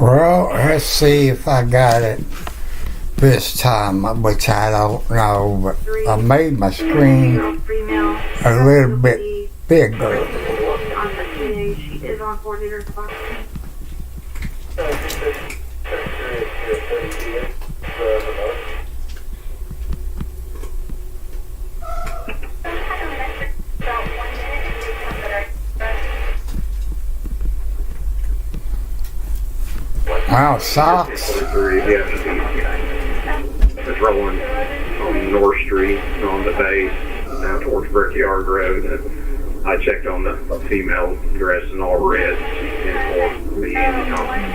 Well, let's see if I got it this time, which I don't know, but I made my screen a little bit bigger. She is on coordinator. Wow, socks. It's rolling on North Street on the base down towards Brickyard Road. And I checked on the female dressed in all red. She's in for the easy company.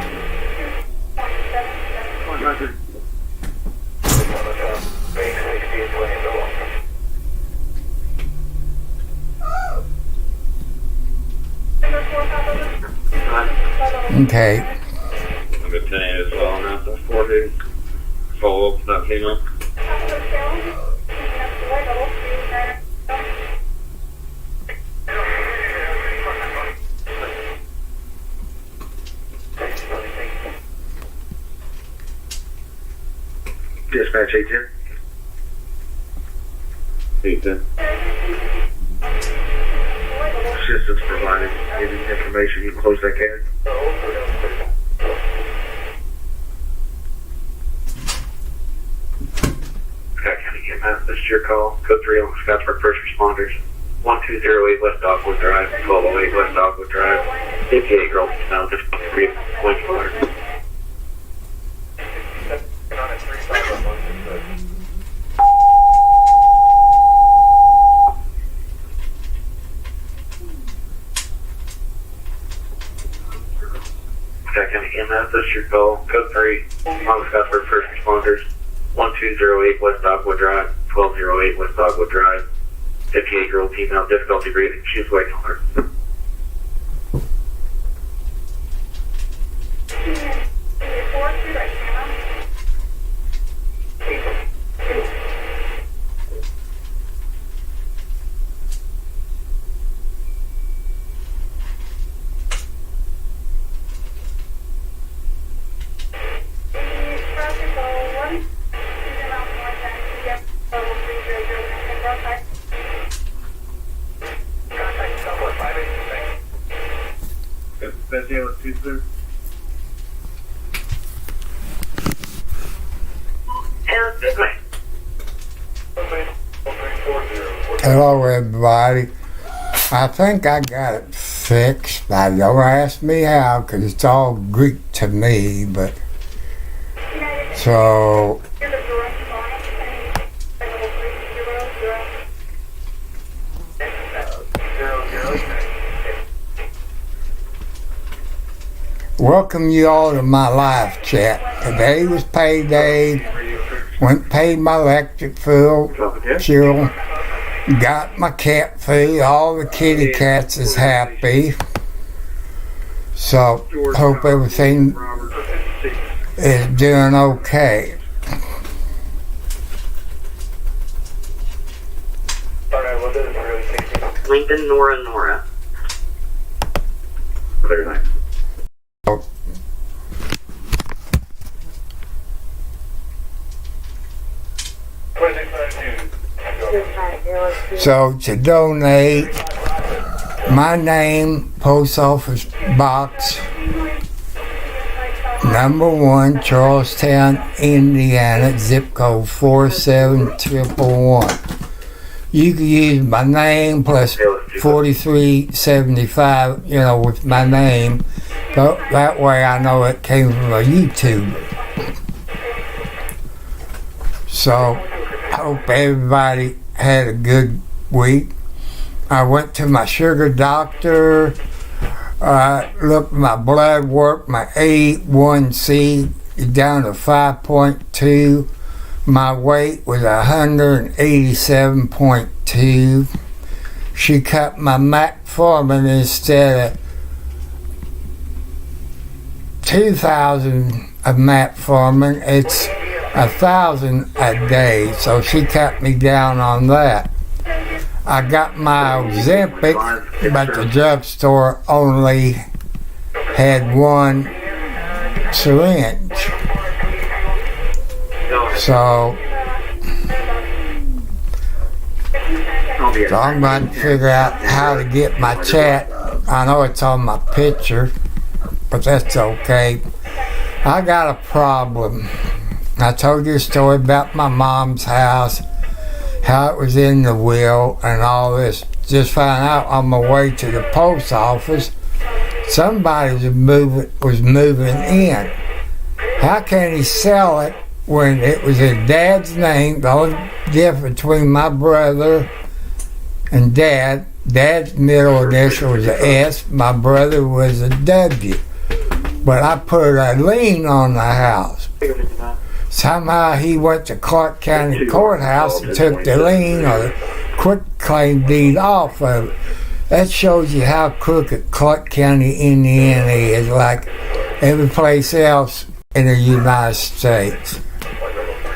Okay. Number 10 as well, now that's 40. Follow up that female. Dispatch 810. 810. Assistance provided. Any information, you can close that can. This is your call. Code 3 on Scottsburg First Responders. 1208 West Dogwood Drive, 1208 West Dogwood Drive. 58 girl, now just 3 point water. County EMS, this is your call. Code 3 on Scottsburg First Responders. 1208 West Dogwood Drive, 1208 West Dogwood Drive. 58-year-old female, difficulty breathing. She's waiting on her. Hello, everybody. I think I got it fixed. Now, don't ask me how, because it's all Greek to me, but so welcome you all to my live chat. Today was payday. Went and paid my electric bill, chill, got my cat food. All the kitty cats is happy. So hope everything is doing okay. Lincoln, Nora. Very nice. So to donate, my name, post office box number 1, Charlestown, Indiana, zip code 47111. You can use my name plus 4375, with my name. So that way I know it came from a YouTuber. So I hope everybody had a good week. I went to my sugar doctor, looked at my blood work, my A1C is down to 5.2. My weight was 187.2. She cut my metformin instead of 2,000 of metformin. It's 1,000 a day, so she cut me down on that. I got my Ozempic, but the drugstore only had one syringe. So I'm going to figure out how to get my chat. I know it's on my picture, but that's okay. I got a problem. I told you a story about my mom's house, how it was in the will and all this. Just found out on my way to the post office, somebody was moving in. How can he sell it when it was his dad's name? The only difference between my brother and dad's middle initial was a S, my brother was a W. But I put a lien on the house. Somehow he went to Clark County Courthouse and took the lien or the quitclaim deed off of it. That shows you how crooked Clark County, Indiana is, like every place else in the United States.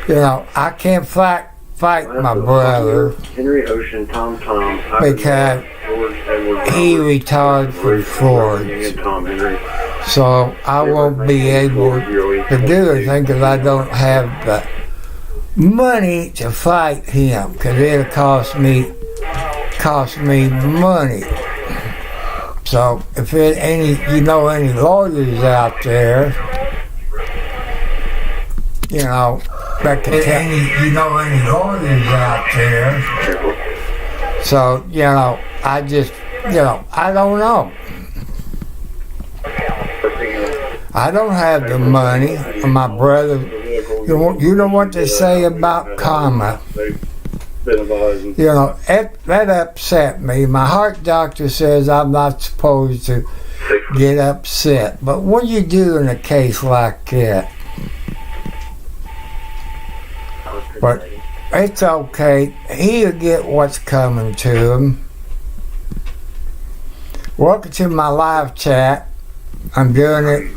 You know, I can't fight my brother because he retired from Ford. So I won't be able to do anything because I don't have the money to fight him, because it'll cost me money. So if any lawyers out there, that can tell any lawyers out there. So I just I don't know. I don't have the money. My brother, you know what they say about karma. That upset me. My heart doctor says I'm not supposed to get upset. But what do you do in a case like that? But it's okay. He'll get what's coming to him. Welcome to my live chat. I'm doing it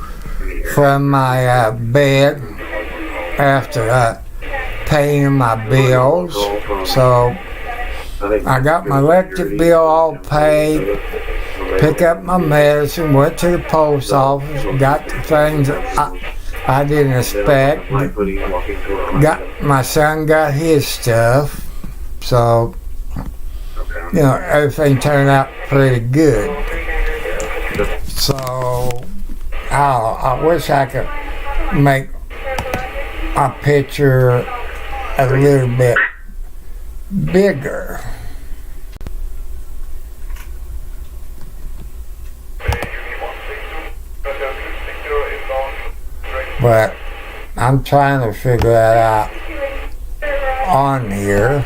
from my bed after paying my bills. So I got my electric bill all paid, picked up my medicine, went to the post office, got the things I didn't expect. My son got his stuff. So, everything turned out pretty good. So, I wish I could make a picture a little bit bigger. But I'm trying to figure that out on here.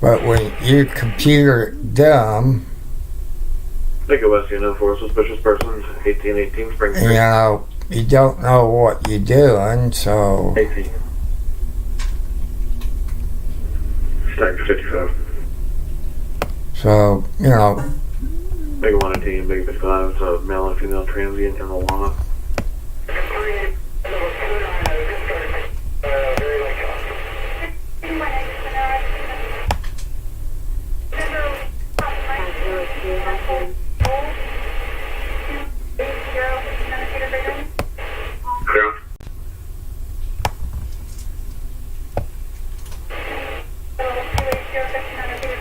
But when your computer dumb, Take a West Unit for suspicious persons, 1818 Spring Street. You don't know what you're doing, so. 18. Stack 55. So, Big 1 and T and Big 55, so male and female transient in the Lana.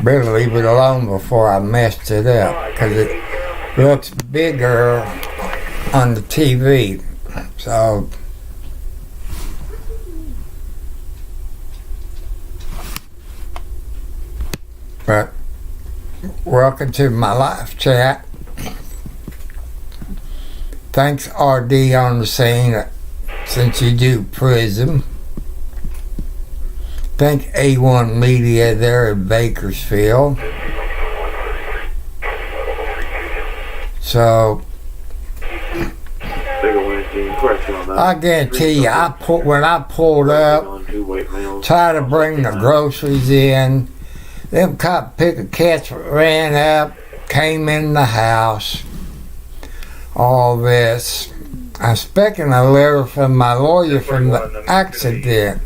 Better leave it alone before I messed it up, because it looks bigger on the TV. So, but welcome to my live chat. Thanks RD on the scene, since you do Prism. Thank A1 Media there in Bakersfield. So I guarantee you, when I pulled up, tried to bring the groceries in, them cop picker cats ran up, came in the house. All this. I'm expecting a letter from my lawyer from the accident,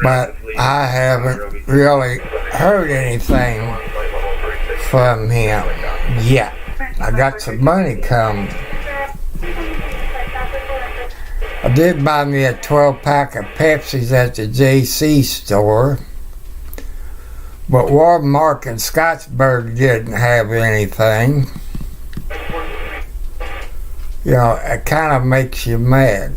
but I haven't really heard anything from him yet. I got some money coming. I did buy me a 12-pack of Pepsis at the JC store. But Walmart in Scottsburg didn't have anything. You know, it kind of makes you mad.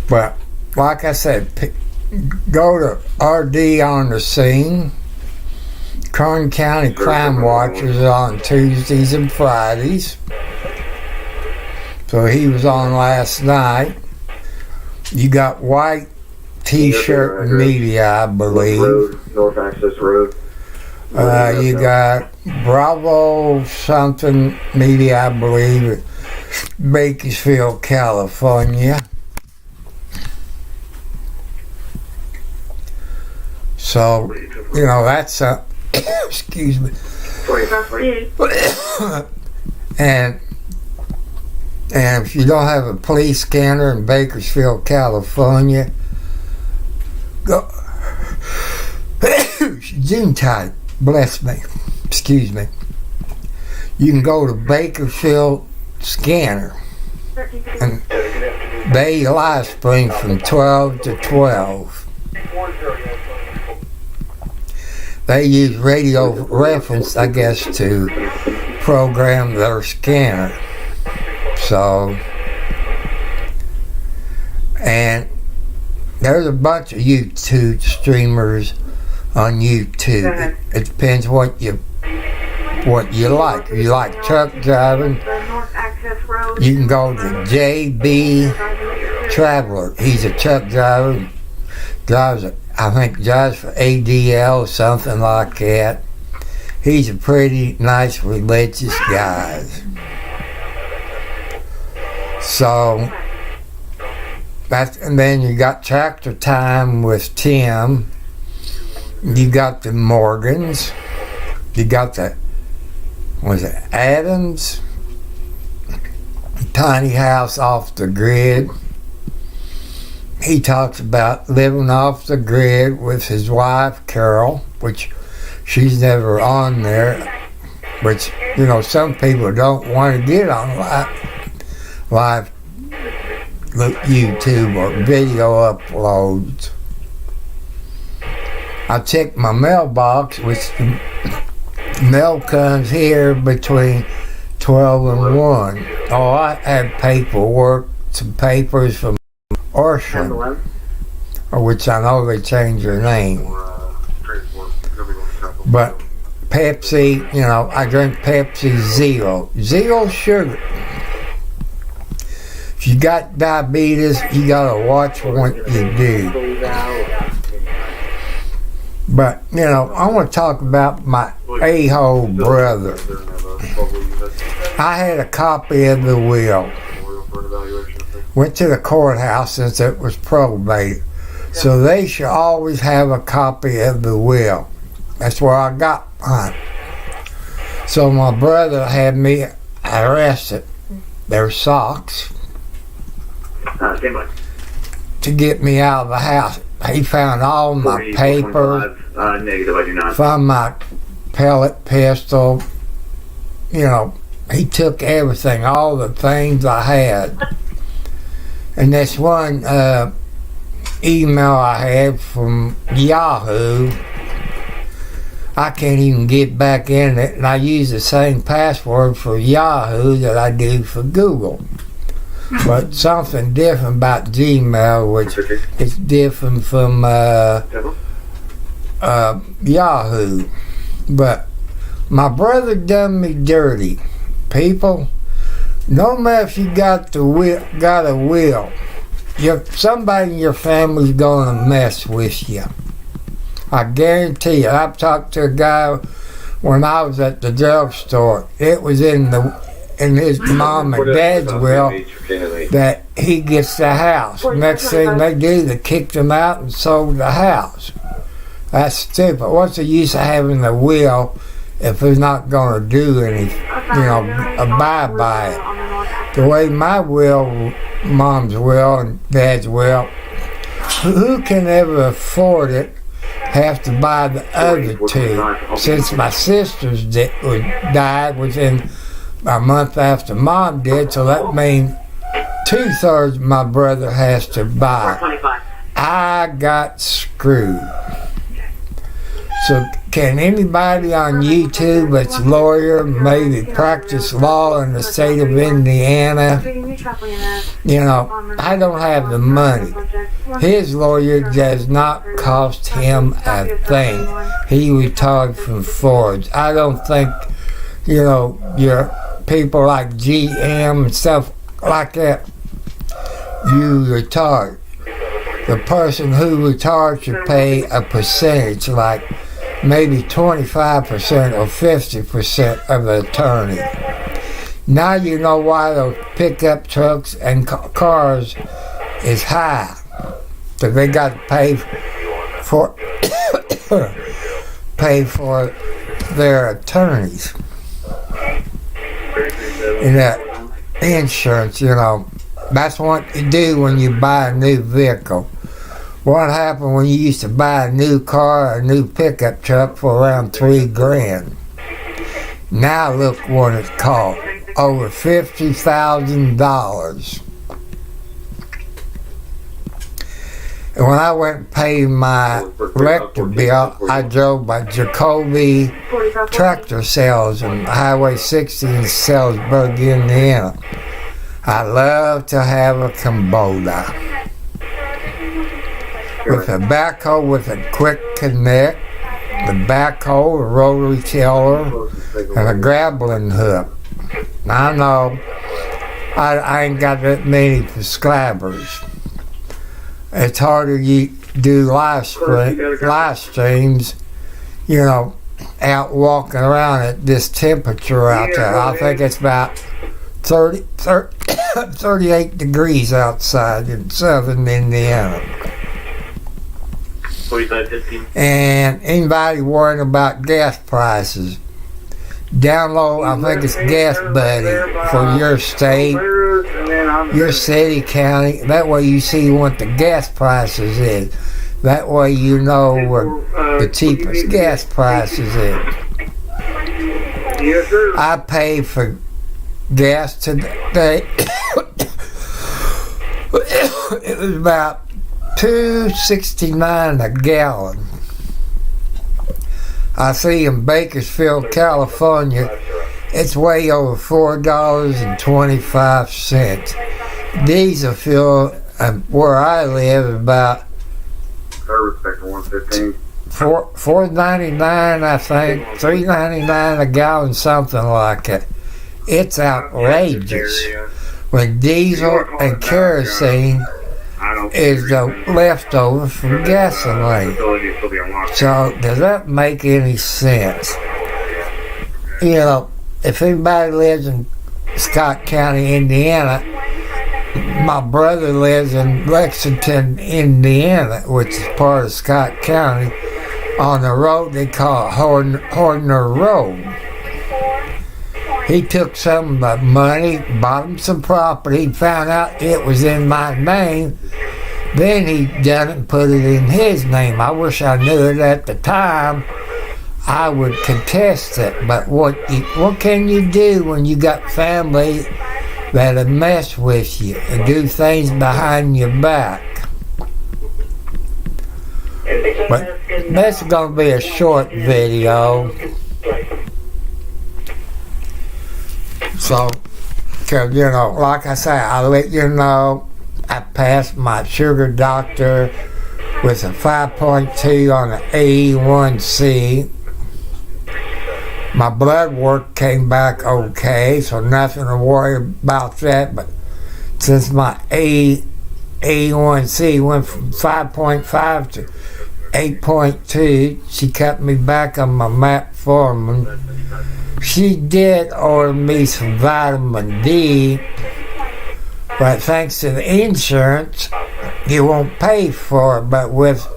But like I said, go to RD on the scene. Kern County Crime Watchers on Tuesdays and Fridays. So he was on last night. You got White T-shirt media, I believe. North Access Road. You got Bravo something media, I believe, Bakersfield, California. So, you know, that's a excuse me. and if you don't have a police scanner in Bakersfield, California, go. Zoom type, bless me. Excuse me. You can go to Bakersfield Scanner, and they live stream from 12 to 12. They use radio reference, I guess, to program their scanner. So, and there's a bunch of YouTube streamers on YouTube. It depends what you like. If you like truck driving, you can go to JB Traveler. He's a truck driver. Drives for ADL, something like that. He's a pretty nice religious guy. So and then you got Tractor Time with Tim. You got the Morgans. You got the Adams? Tiny house off the grid. He talks about living off the grid with his wife, Carol, which she's never on there. Which, you know, some people don't want to get on live YouTube or video uploads. I checked my mailbox, which mail comes here between 12 and 1. Oh, I had paperwork, some papers from Orson, which I know they changed their name. But Pepsi, you know, I drink Pepsi Zero. Zero sugar. If you got diabetes, you gotta watch what you do. But, you know, I want to talk about my a-hole brother. I had a copy of the will. Went to the courthouse since it was probated. So they should always have a copy of the will. That's where I got mine. So my brother had me arrested. Their socks. To get me out of the house. He found all my papers. Negative, I do not. Found my pellet pistol. You know, he took everything, all the things I had. And this one email I had from Yahoo, I can't even get back in it, and I use the same password for Yahoo that I do for Google. But something different about Gmail, which is different from Yahoo. But my brother done me dirty. People, no matter if you got a will, somebody in your family's gonna mess with you. I guarantee you. I've talked to a guy when I was at the drugstore. It was in his mom and dad's will that he gets the house. Next thing they do, they kicked him out and sold the house. That's stupid. What's the use of having a will if he's not going to do anything, abide by it? The way my will, mom's will, and dad's will, who can ever afford it have to buy the other two. Since my sister's died within a month after Mom did, so that means 2/3 my brother has to buy. I got screwed. So can anybody on YouTube that's a lawyer, maybe practice law in the state of Indiana? You know, I don't have the money. His lawyer does not cost him a thing. He retired from Ford. I don't think, you know, your people like GM and stuff like that, you retire. The person who retired should pay a percentage, like maybe 25% or 50% of the attorney. Now you know why those pickup trucks and cars is high. So they got to pay for their attorneys. And that insurance, you know, that's what you do when you buy a new vehicle. What happened when you used to buy a new car, a new pickup truck for around $3,000? Now look what it's cost, over $50,000. And when I went and paid my electric bill, I drove by Jacoby Tractor Sales on Highway 60 in Salisbury, Indiana. I love to have a Kubota with a backhoe with a quick connect, the backhoe, a rotary tiller, and a grappling hook. I know I ain't got that many subscribers. It's harder to do live streams, you know, out walking around at this temperature out there. I think it's about 38 degrees outside in southern Indiana. And anybody worrying about gas prices, download, I think it's Gas Buddy for your state, your city, county. That way you see what the gas prices is. That way you know where the cheapest gas prices is. I pay for gas today. It was about $2.69 a gallon. I see in Bakersfield, California, it's way over $4.25. Diesel fuel where I live is about $4.99, I think, $3.99 a gallon, something like it. It's outrageous when diesel and kerosene is the leftover from gasoline. So does that make any sense? You know, if anybody lives in Scott County, Indiana, my brother lives in Lexington, Indiana, which is part of Scott County, on the road they call it Hordner Road. He took some of my money, bought him some property, found out it was in my name. Then he done it and put it in his name. I wish I knew it at the time. I would contest it. But what can you do when you got family that'll mess with you and do things behind your back? But this is going to be a short video. So, cause you know, like I say, I'll let you know I passed my sugar doctor with a 5.2 on the A1C. My blood work came back okay, so nothing to worry about that. But since my A1C went from 5.5 to 8.2, she cut me back on my metformin. She did order me some vitamin D, but thanks to the insurance, you won't pay for it. But with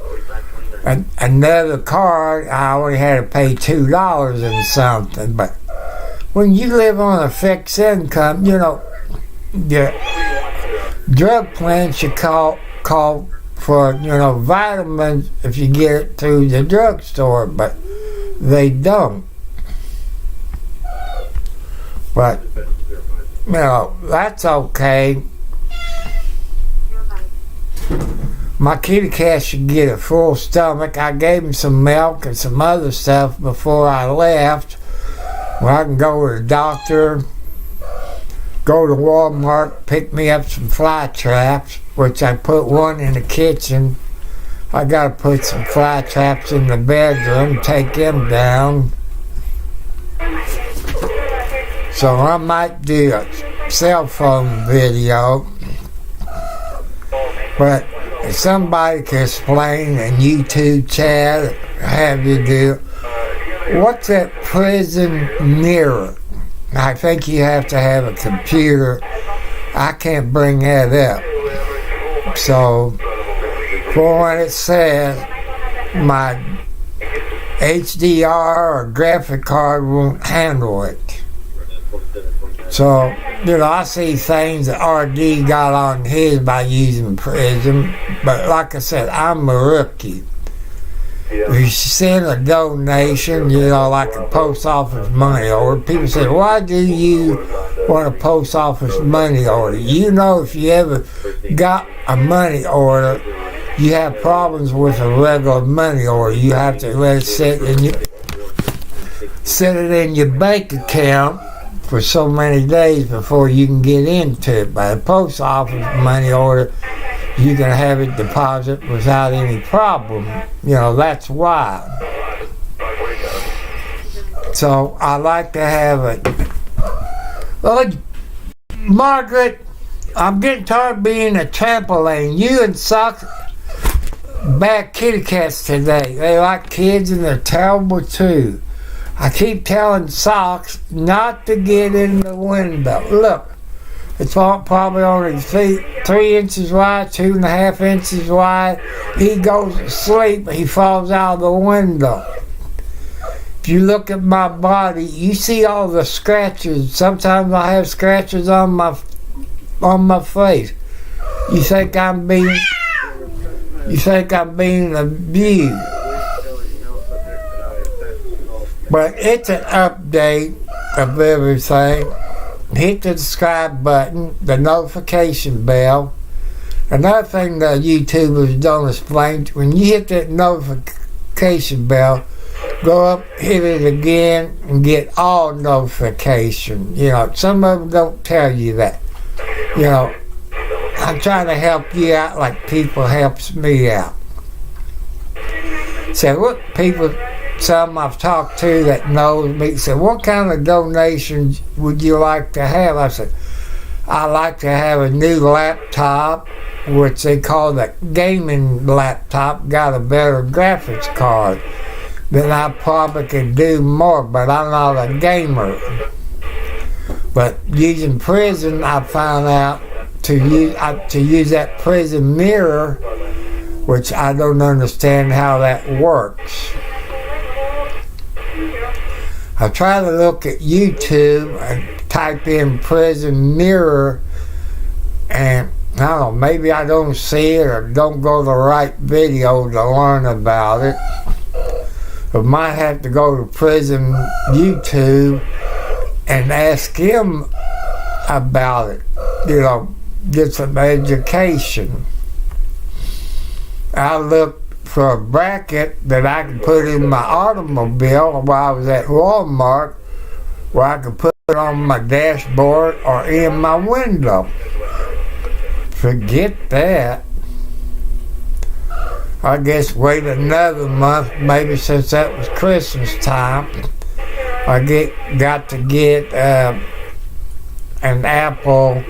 another card, I only had to pay $2 and something. But when you live on a fixed income, you know, the drug plan should call for, vitamins if you get it through the drugstore, but they don't. But, that's okay. My kitty cat should get a full stomach. I gave him some milk and some other stuff before I left. Well, I can go to the doctor, go to Walmart, pick me up some fly traps, which I put one in the kitchen. I gotta put some fly traps in the bedroom, take them down. So I might do a cell phone video, but if somebody can explain in YouTube chat, have you do, what's that prison mirror? I think you have to have a computer. I can't bring that up. So, for what it says, my HDR or graphic card won't handle it. So, I see things that RD got on his by using Prism, but like I said, I'm a rookie. If you send a donation, like a post office money order, people say, why do you want a post office money order? If you ever got a money order, you have problems with a regular money order. You have to let it sit in your bank account for so many days before you can get into it. By the post office money order, you can have it deposit without any problem. That's why. So I like to have it. Well, Margaret, I'm getting tired of being a trampoline. You and Socks, bad kitty cats today. They like kids and they're terrible too. I keep telling Socks not to get in the window. Look, it's probably only 3 inches wide, 2.5 inches wide. He goes to sleep, he falls out of the window. If you look at my body, you see all the scratches. Sometimes I have scratches on my face. You think I'm being abused. But it's an update of everything. Hit the subscribe button, the notification bell. Another thing that YouTubers don't explain, when you hit that notification bell, go up, hit it again, and get all notifications. Some of them don't tell you that. I'm trying to help you out like people helps me out. So what people... Some I've talked to that knows me said, what kind of donations would you like to have? I said, I like to have a new laptop, which they call the gaming laptop, got a better graphics card. Then I probably could do more, but I'm not a gamer. But using Prism, I found out to use that Prism mirror, which I don't understand how that works. I try to look at YouTube and type in Prism mirror, and I don't know, maybe I don't see it or don't go to the right video to learn about it. I might have to go to Prism YouTube and ask him about it, get some education. I looked for a bracket that I could put in my automobile while I was at Walmart, where I could put it on my dashboard or in my window. Forget that. I guess wait another month, maybe since that was Christmas time. I got to get an Apple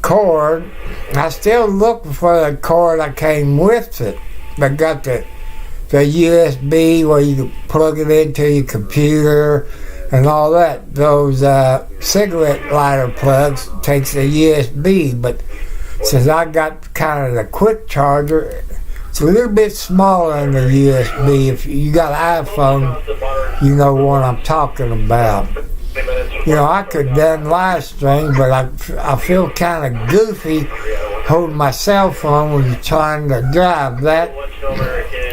cord. I still looking for the cord that came with it. They got the USB where you can plug it into your computer and all that. Those cigarette lighter plugs takes a USB, but since I got kind of the quick charger, it's a little bit smaller than the USB. If you got an iPhone, you know what I'm talking about. I could done live stream, but I feel kind of goofy hold my cell phone when you're trying to drive. That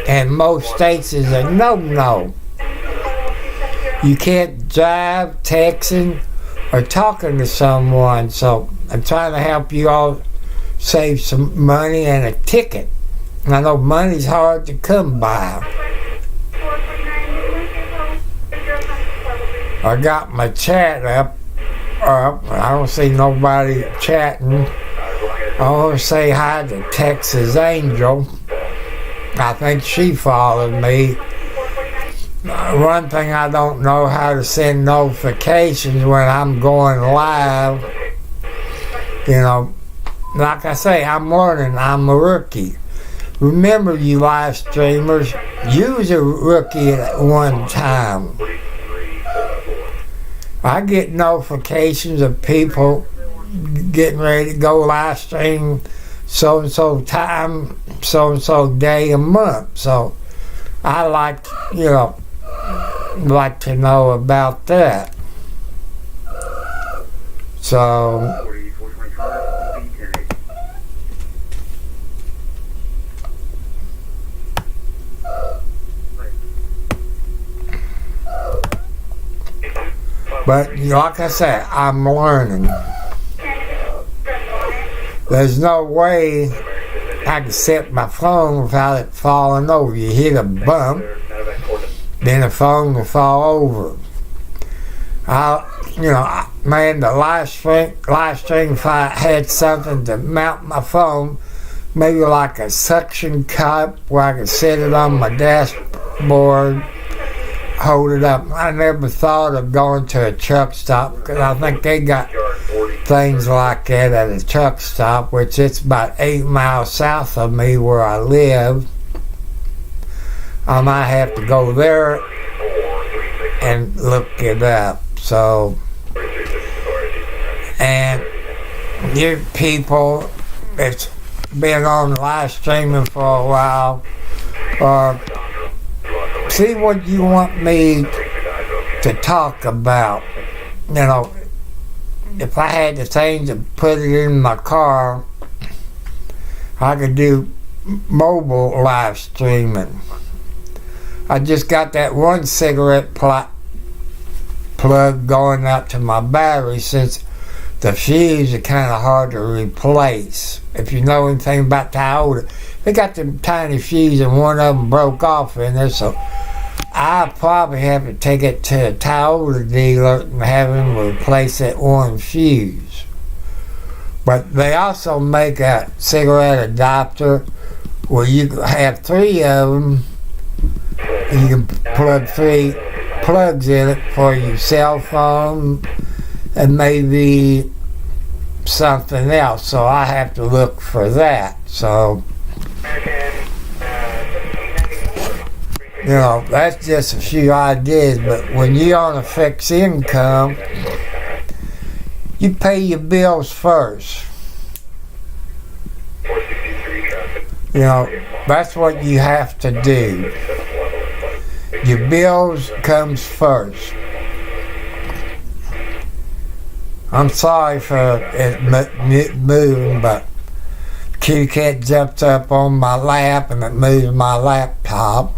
in most states is a no-no. You can't drive, texting, or talking to someone. So I'm trying to help you all save some money and a ticket. And I know money's hard to come by. I got my chat up. I don't see nobody chatting. I want to say hi to Texas Angel. I think she followed me. One thing I don't know how to send notifications when I'm going live. You know, like I say, I'm learning. I'm a rookie. Remember, you live streamers, you was a rookie at one time. I get notifications of people getting ready to go live stream so-and-so time, so-and-so day a month. So I like to know about that. So but like I said, I'm learning. There's no way I can set my phone without it falling over. You hit a bump, then the phone will fall over. Man, the live stream, if I had something to mount my phone, maybe like a suction cup where I could set it on my dashboard, hold it up. I never thought of going to a truck stop because I think they got things like that at a truck stop, which it's about 8 miles south of me where I live. I might have to go there and look it up. So, and you people that's been on live streaming for a while, see what you want me to talk about. You know, if I had the things to put it in my car, I could do mobile live streaming. I just got that one cigarette plug going out to my battery since the fuse is kind of hard to replace. If you know anything about Toyota, they got them tiny fuses and one of them broke off in there, so I probably have to take it to a Toyota dealer and have him replace that one fuse. But they also make a cigarette adapter where you have 3 of them. You can plug 3 plugs in it for your cell phone and maybe something else. So I have to look for that. So, you know, that's just a few ideas. But when you're on a fixed income, you pay your bills first. You know, that's what you have to do. Your bills comes first. I'm sorry for it moving, but Kitty Cat jumped up on my lap and it moves my laptop.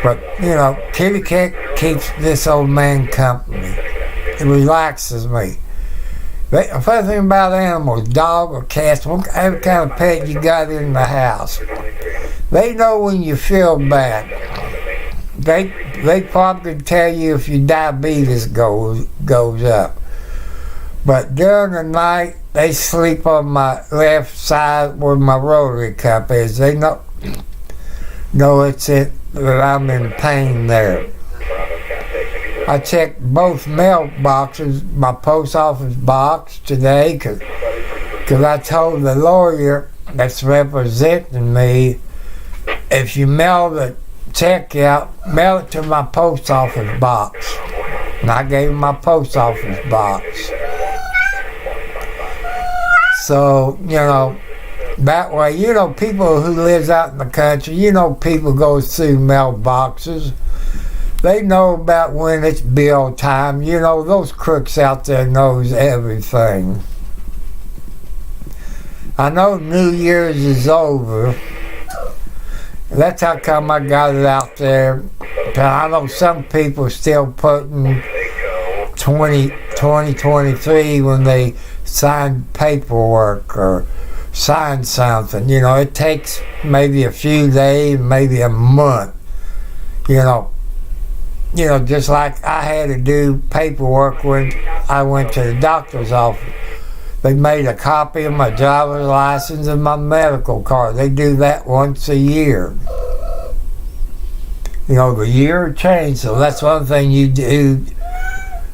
But, you know, Kitty Cat keeps this old man company. It relaxes me. The funny thing about animals, dog or cats, every kind of pet you got in the house, they know when you feel bad. They probably can tell you if your diabetes goes up. But during the night, they sleep on my left side where my rotary cup is. They know it's it that I'm in pain there. I checked both mailboxes, my post office box today, because I told the lawyer that's representing me, if you mail the check out, mail it to my post office box. And I gave him my post office box. So, you know, that way, you know, people who lives out in the country, you know, people go through mailboxes. They know about when it's bill time. You know, those crooks out there knows everything. I know New Year's is over. That's how come I got it out there. But I know some people still putting 2023 when they sign paperwork or sign something. You know, it takes maybe a few days, maybe a month. You know, just like I had to do paperwork when I went to the doctor's office. They made a copy of my driver's license and my medical card. They do that once a year. You know, the year changed, so that's one thing you do.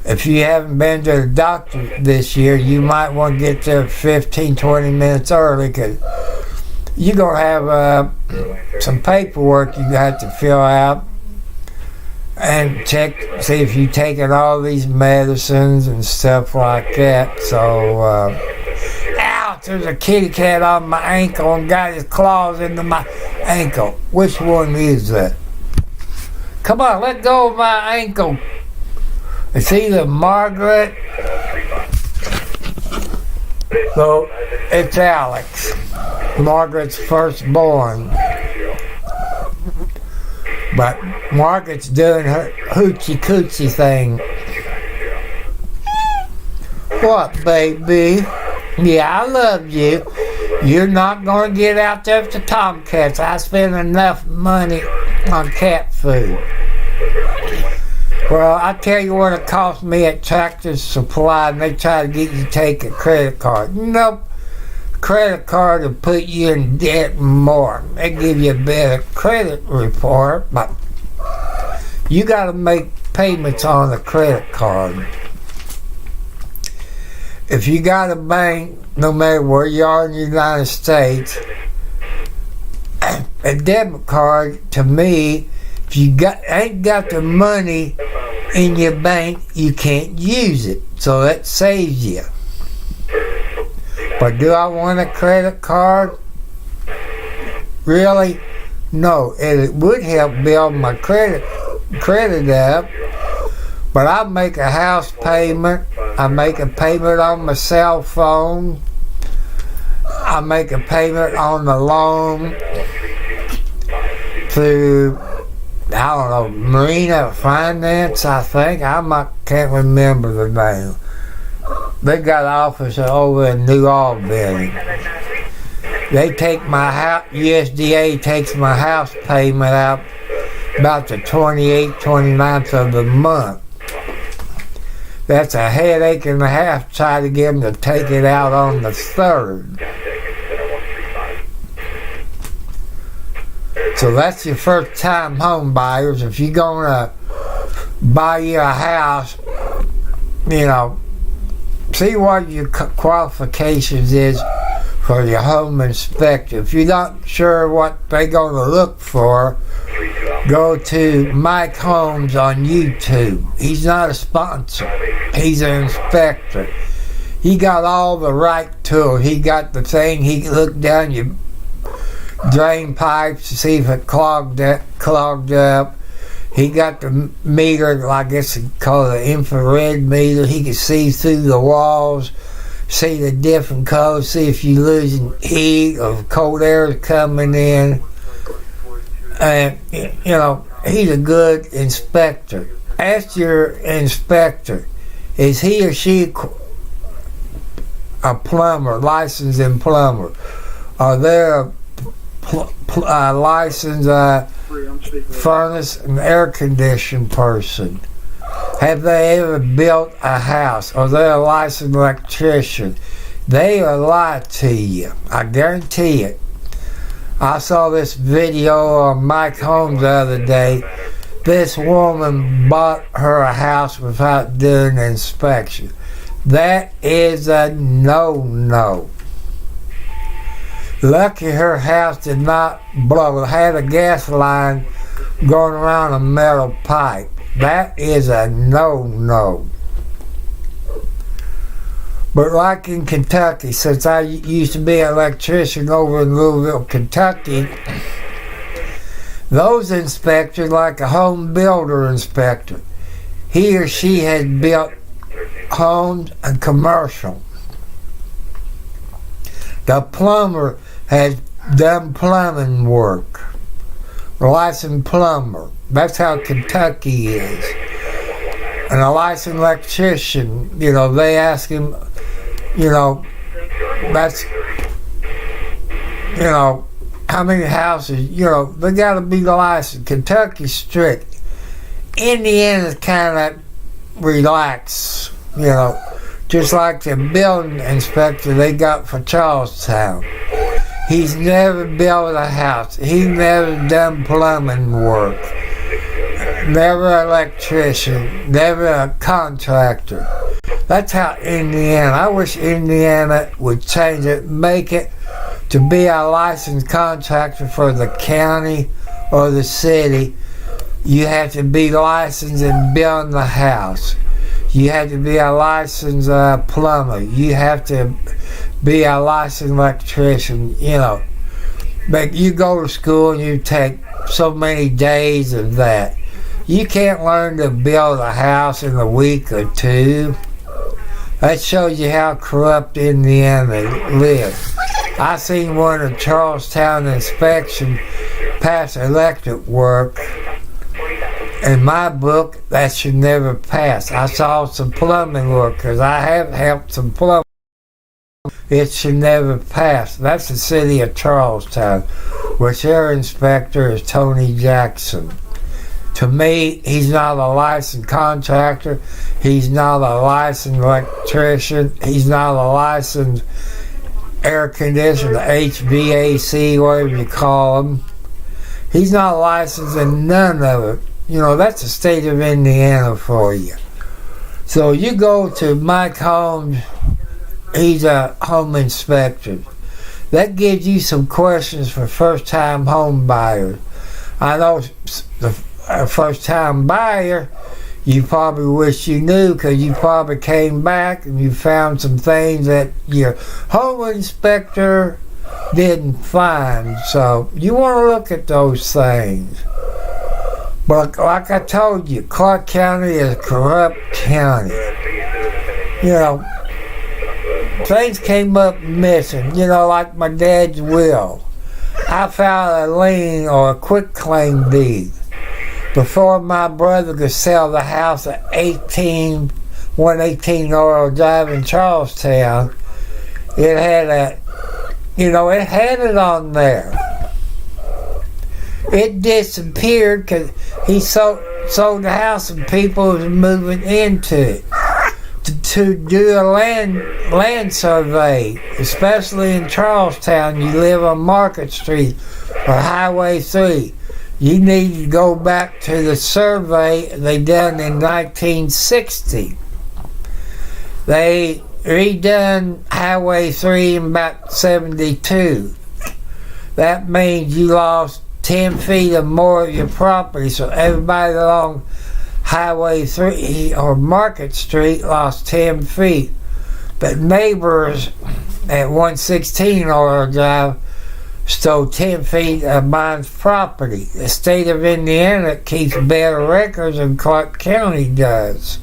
If you haven't been to the doctor this year, you might want to get there 15, 20 minutes early, because you're going to have some paperwork you got to fill out and check, see if you've taken all these medicines and stuff like that. So, ouch, there's a kitty cat on my ankle and got his claws into my ankle. Which one is that? Come on, let go of my ankle. It's either Margaret. So, it's Alex, Margaret's firstborn. But Margaret's doing her hoochie coochie thing. What, baby? Yeah, I love you. You're not going to get out there with the tomcats. I spend enough money on cat food. Well, I tell you what it cost me at Tractor Supply, and they try to get you to take a credit card. Nope. Credit card will put you in debt more. They give you a better credit report, but you got to make payments on the credit card. If you got a bank, no matter where you are in the United States, a debit card, to me, if you ain't got the money in your bank, you can't use it. So that saves you. But do I want a credit card? Really? No. It would help build my credit up. But I make a house payment. I make a payment on my cell phone. I make a payment on the loan through, I don't know, Marina Finance, I think. Can't remember the name. They got an office over in New Albany. They take my house, USDA takes my house payment out about the 28th, 29th of the month. That's a headache and a half trying to get them to take it out on the 3rd. So that's your first time home buyers. If you're going to buy you a house, you know, see what your qualifications is for your home inspector. If you're not sure what they're going to look for, go to Mike Holmes on YouTube. He's not a sponsor. He's an inspector. He got all the right tools. He got the thing, he can look down your drain pipes to see if it clogged up. He got the meter, I guess you call it an infrared meter. He can see through the walls, see the different colors, see if you're losing heat or cold air is coming in. And, you know, he's a good inspector. Ask your inspector, is he or she a plumber, licensed plumber? Are they a licensed furnace and air conditioning person? Have they ever built a house? Are they a licensed electrician? They will lie to you. I guarantee it. I saw this video on Mike Holmes the other day. This woman bought her a house without doing an inspection. That is a no-no. Lucky her house did not blow. It had a gas line going around a metal pipe. That is a no-no. But like in Kentucky, since I used to be an electrician over in Louisville, Kentucky, those inspectors, like a home builder inspector, he or she has built homes and commercial. The plumber had done plumbing work. A licensed plumber. That's how Kentucky is. And a licensed electrician, they ask him, that's, how many houses, they gotta be licensed. Kentucky's strict. Indiana's kind of relaxed, just like the building inspector they got for Charlestown. He's never built a house. He's never done plumbing work. Never an electrician. Never a contractor. That's how Indiana. I wish Indiana would change it, make it to be a licensed contractor for the county or the city. You have to be licensed in building the house. You have to be a licensed plumber. You have to be a licensed electrician, But you go to school and you take so many days of that. You can't learn to build a house in a week or two. That shows you how corrupt Indiana lives. I seen one of Charlestown inspection pass electric work. In my book, that should never pass. I saw some plumbing work, because I have helped some plumbing. It should never pass. That's the city of Charlestown, which their inspector is Tony Jackson. To me, he's not a licensed contractor. He's not a licensed electrician. He's not a licensed air conditioner, HVAC, whatever you call them. He's not licensed in none of it. That's the state of Indiana for you. So you go to Mike Holmes, he's a home inspector. That gives you some questions for first-time home buyers. I know the first-time buyer, you probably wish you knew, because you probably came back and you found some things that your home inspector didn't find. So you want to look at those things. But like I told you, Clark County is a corrupt county. Things came up missing, like my dad's will. I filed a lien or a quitclaim deed before my brother could sell the house at 118 Oral Drive in Charlestown. It had it had it on there. It disappeared because he sold the house and people was moving into it. To do a land survey, especially in Charlestown, you live on Market Street or Highway 3. You need to go back to the survey they done in 1960. They redone Highway 3 in about 72. That means you lost 10 feet or more of your property, so everybody along Highway 3 or Market Street lost 10 feet. But neighbors at 116 Oral Drive stole 10 feet of mine's property. The state of Indiana keeps better records than Clark County does.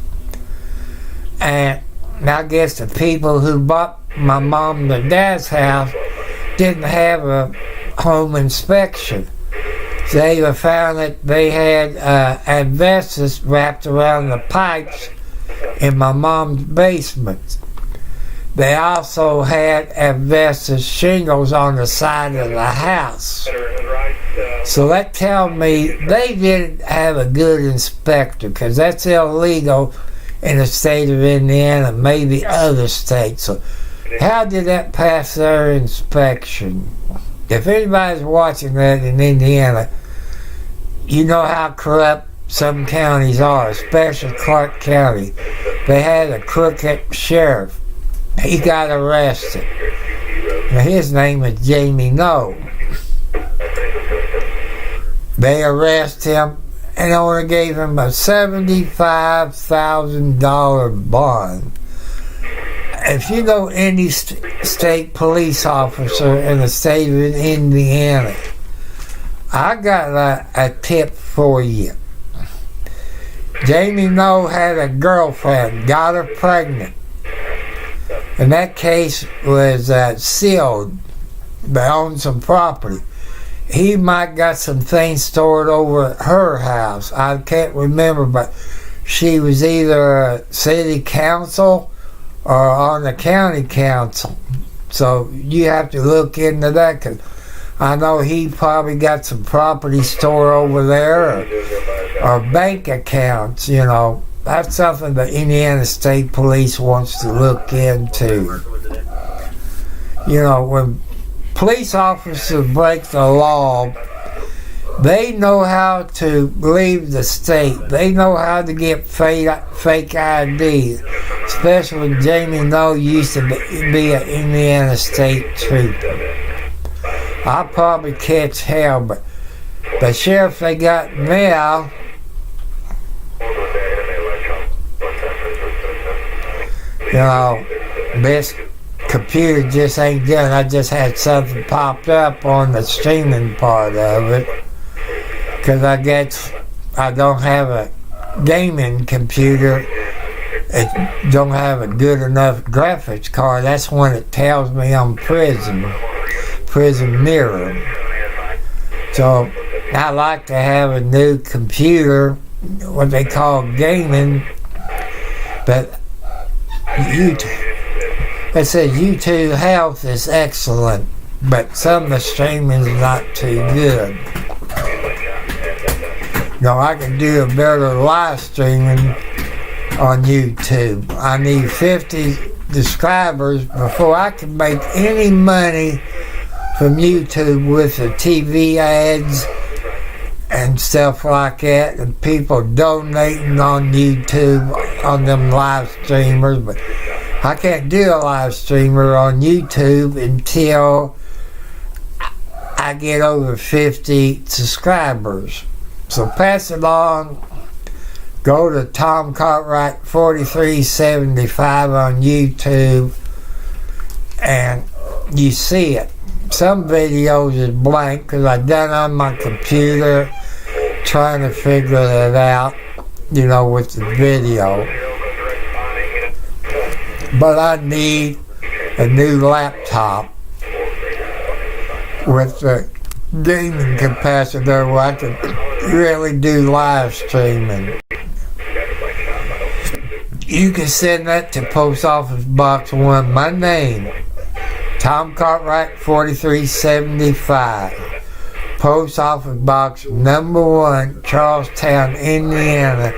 And I guess the people who bought my mom and dad's house didn't have a home inspection. They found that they had asbestos wrapped around the pipes in my mom's basement. They also had asbestos shingles on the side of the house. So that tells me they didn't have a good inspector, because that's illegal in the state of Indiana, maybe other states. So how did that pass their inspection? If anybody's watching that in Indiana, you know how corrupt some counties are, especially Clark County. They had a crooked sheriff. He got arrested. Now, his name is Jamie No. They arrested him and only gave him a $75,000 bond. If you know any state police officer in the state of Indiana, I got a tip for you. Jamie No had a girlfriend, got her pregnant, And that case was sealed. They owned some property. He might got some things stored over at her house. I can't remember, but she was either a city council or on the county council. So you have to look into that, because I know he probably got some property stored over there, or bank accounts, you know. That's something the Indiana State Police wants to look into. You know, when police officers break the law, they know how to leave the state. They know how to get fake ID. Especially when Jamie Noe used to be an Indiana State trooper. I'll probably catch hell, but the sheriff they got now, you know, this computer just ain't done. I just had something popped up on the streaming part of it, because I guess I don't have a gaming computer. It don't have a good enough graphics card. That's when it tells me I'm prison mirror. So I like to have a new computer, what they call gaming, but it says YouTube health is excellent, but some of the streaming is not too good. No, I can do a better live streaming on YouTube. I need 50 subscribers before I can make any money from YouTube with the TV ads and stuff like that, and people donating on YouTube on them live streamers. But I can't do a live streamer on YouTube until I get over 50 subscribers. So pass it on. Go to Tom Cartwright 4375 on YouTube, and you see it. Some videos is blank because I done on my computer trying to figure it out, you know, with the video. But I need a new laptop with the gaming capacitor where I can really do live streaming. You can send that to Post Office Box 1, my name, Tom Cartwright 4375, Post Office Box number 1, Charlestown, Indiana,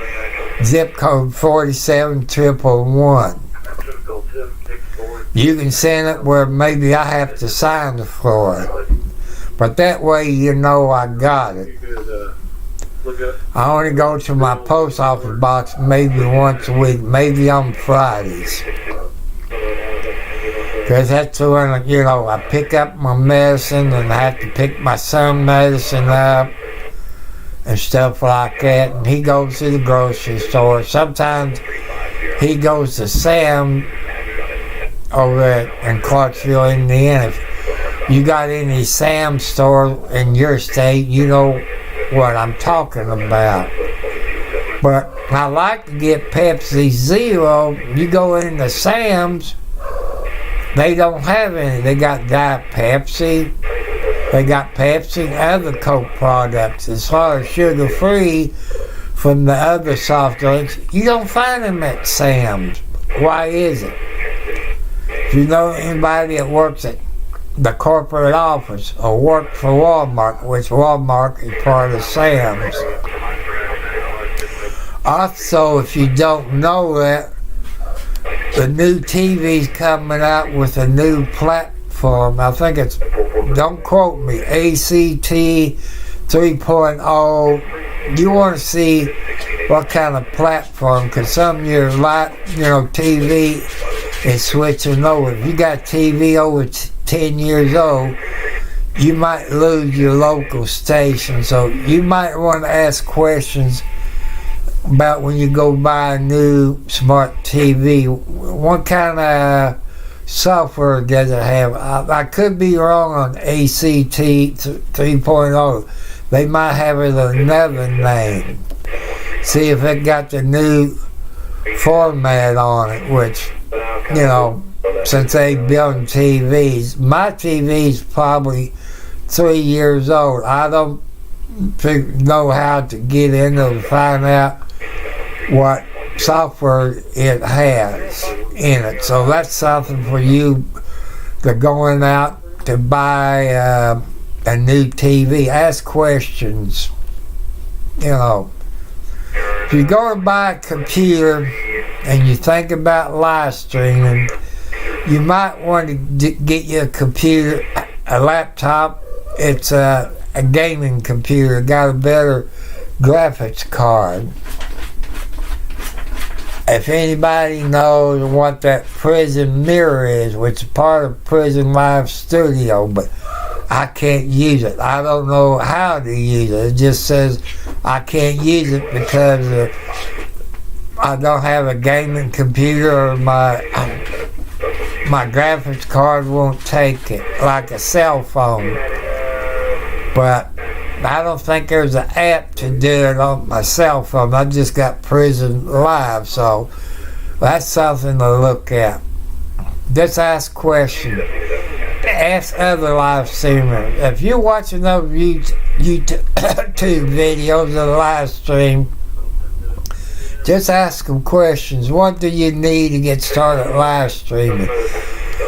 zip code 47111. You can send it where maybe I have to sign for it, but that way you know I got it. I only go to my post office box maybe once a week, maybe on Fridays. Because that's when, you know, I pick up my medicine and I have to pick my son's medicine up and stuff like that. And he goes to the grocery store. Sometimes he goes to Sam over in Clarksville, Indiana. If you got any Sam store in your state, you know what I'm talking about. But I like to get Pepsi Zero. You go into Sam's, they don't have any. They got Diet Pepsi, they got Pepsi and other Coke products. As far as sugar-free from the other soft drinks, you don't find them at Sam's. Why is it? If you know anybody that works at the corporate office or work for Walmart, which Walmart is part of Sam's. Also, if you don't know that, the new TV's coming out with a new platform. I think it's, don't quote me, ACT 3.0. You want to see what kind of platform, because some of your TV is switching over. If you got TV over 10 years old, you might lose your local station. So you might want to ask questions about when you go buy a new smart TV. What kind of software does it have? I could be wrong on ACT 3.0. They might have it another name. See if it got the new format on it, which, you know, since they building TVs. My TV's probably 3 years old. I don't know how to get into it to find out what software it has in it. So that's something for you to going out to buy a new TV. Ask questions. You know, if you go to buy a computer and you think about live streaming, you might want to get you a computer, a laptop. It's a gaming computer, got a better graphics card. If anybody knows what that Prism Mirror is, which is part of Prism Live Studio, but I can't use it. I don't know how to use it. It just says I can't use it because I don't have a gaming computer, or my graphics card won't take it, like a cell phone. But I don't think there's an app to do it on my cell phone. I just got Prism Live, so that's something to look at. Just ask questions. Ask other live streamers. If you're watching those YouTube videos of the live stream, just ask them questions. What do you need to get started live streaming?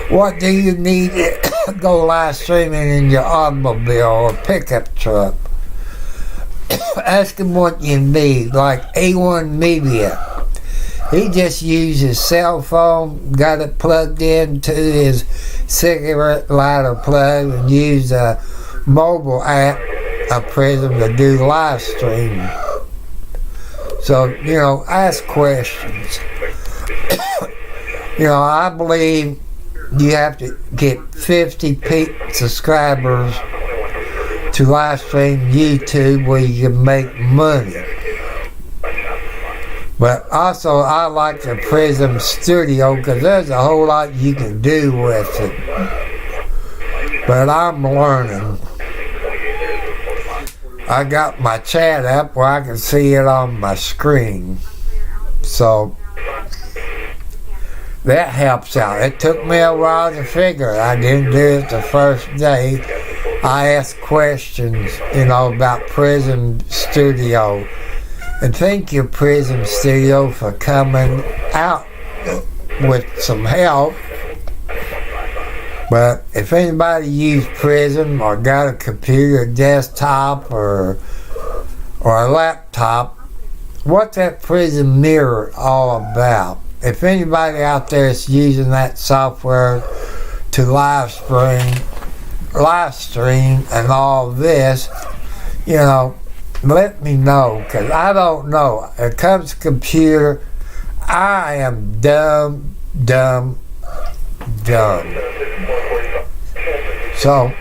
What do you need to go live streaming in your automobile or pickup truck? Ask him what you need, like A1 Media. He just used his cell phone, got it plugged into his cigarette lighter plug, and used a mobile app, a Prism, to do live streaming. So, you know, ask questions. You know, I believe you have to get 50 subscribers to live stream YouTube where you can make money. But also, I like the Prism Studio because there's a whole lot you can do with it. But I'm learning. I got my chat up where I can see it on my screen. So that helps out. It took me a while to figure it. I didn't do it the first day. I asked questions, you know, about Prism Studio. And thank you, Prism Studio, for coming out with some help. But if anybody used Prism or got a computer, a desktop, or a laptop, what's that Prism Mirror all about? If anybody out there is using that software to live stream and all this, you know, let me know, because I don't know. When it comes to computer, I am dumb. So,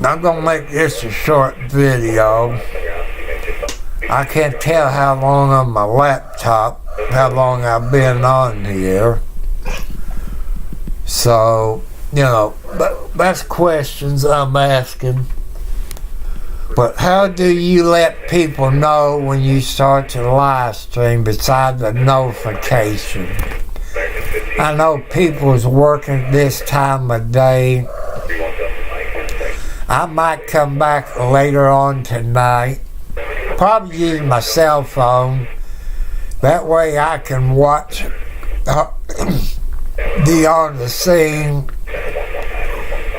I'm going to make this a short video. I can't tell how long on my laptop, how long I've been on here. So, you know, but that's questions I'm asking. But how do you let people know when you start to live stream besides the notification? I know people's working this time of day. I might come back later on tonight. Probably use my cell phone. That way I can watch the On the Scene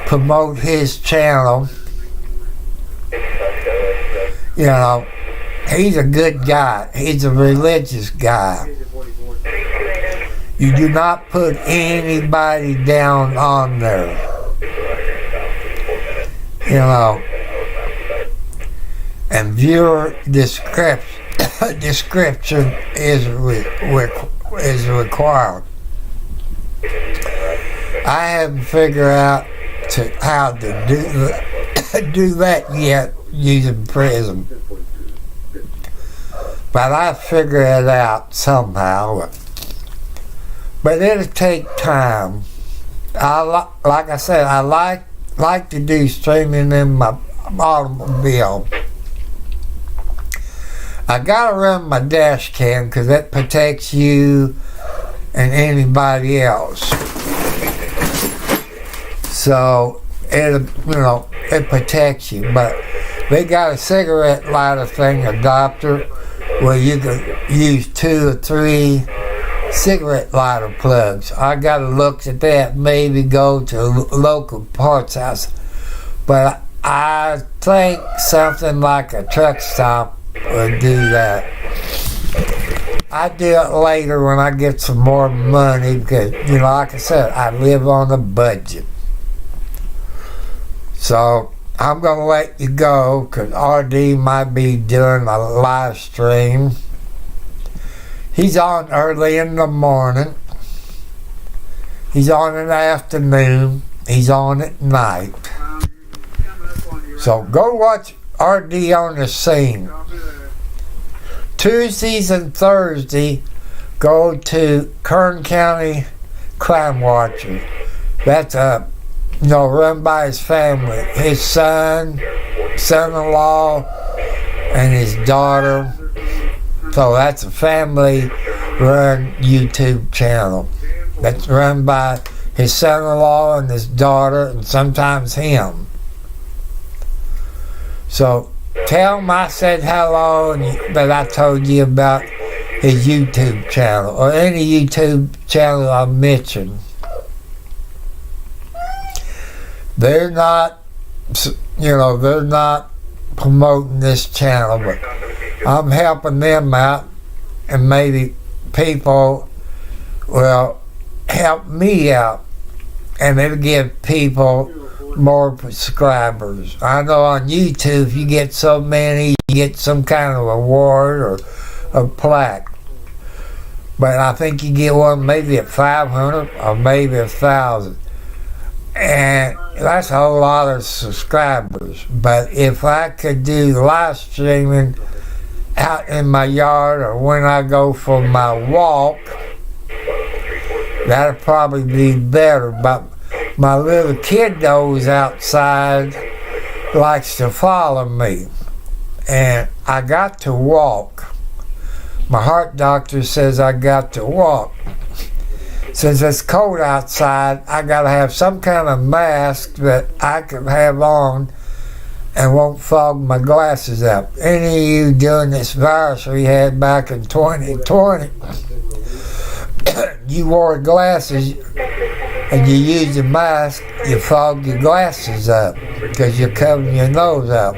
promote his channel. You know, he's a good guy. He's a religious guy. You do not put anybody down on there. You know, and viewer description is required. I haven't figured out how to do that yet using Prism, but I figure it out somehow. But it'll take time. Like I said, I like to do streaming in my automobile. I gotta run my dash cam because that protects you and anybody else. So it protects you. But they got a cigarette lighter thing, adapter, where you can use 2 or 3 cigarette lighter plugs. I got to look at that, maybe go to a local parts house. But I think something like a truck stop would do that. I do it later when I get some more money because, like I said, I live on a budget. So I'm going to let you go because RD might be doing a live stream. He's on early in the morning. He's on in the afternoon. He's on at night. So go watch RD on the scene. Tuesdays and Thursdays, go to Kern County Crime Watcher. That's run by his family. His son-in-law, and his daughter. So that's a family-run YouTube channel. That's run by his son-in-law and his daughter, and sometimes him. So tell him I said hello and that I told you about his YouTube channel or any YouTube channel I mentioned. They're not, they're not promoting this channel, but I'm helping them out, and maybe people will help me out, and it'll give people more subscribers. I know on YouTube you get so many, you get some kind of award or a plaque. But I think you get one maybe at 500 or maybe 1,000. And that's a whole lot of subscribers. But if I could do live streaming out in my yard or when I go for my walk, that'd probably be better. But my little kiddos outside likes to follow me, and I got to walk. My heart doctor says I got to walk. Since it's cold outside, I gotta have some kind of mask that I can have on and won't fog my glasses up. Any of you doing this virus we had back in 2020, you wore glasses and you use a mask, you fog your glasses up because you're covering your nose up.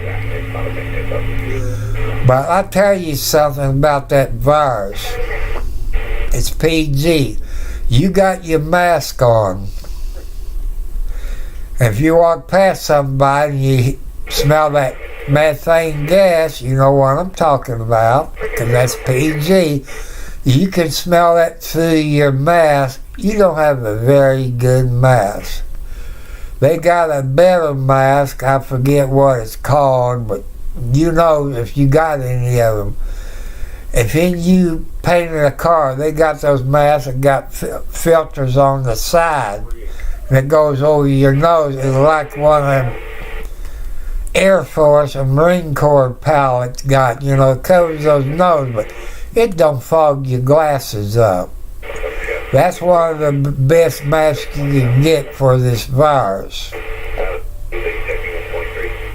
But I'll tell you something about that virus. It's PG. You got your mask on. If you walk past somebody and you smell that methane gas, you know what I'm talking about, because that's PG. You can smell that through your mask. You don't have a very good mask. They got a better mask. I forget what it's called, but if you got any of them. If you painted a car, they got those masks that got filters on the side that goes over your nose. It's like one of them Air Force or Marine Corps pilots got, it covers those nose, but it don't fog your glasses up. That's one of the best masks you can get for this virus.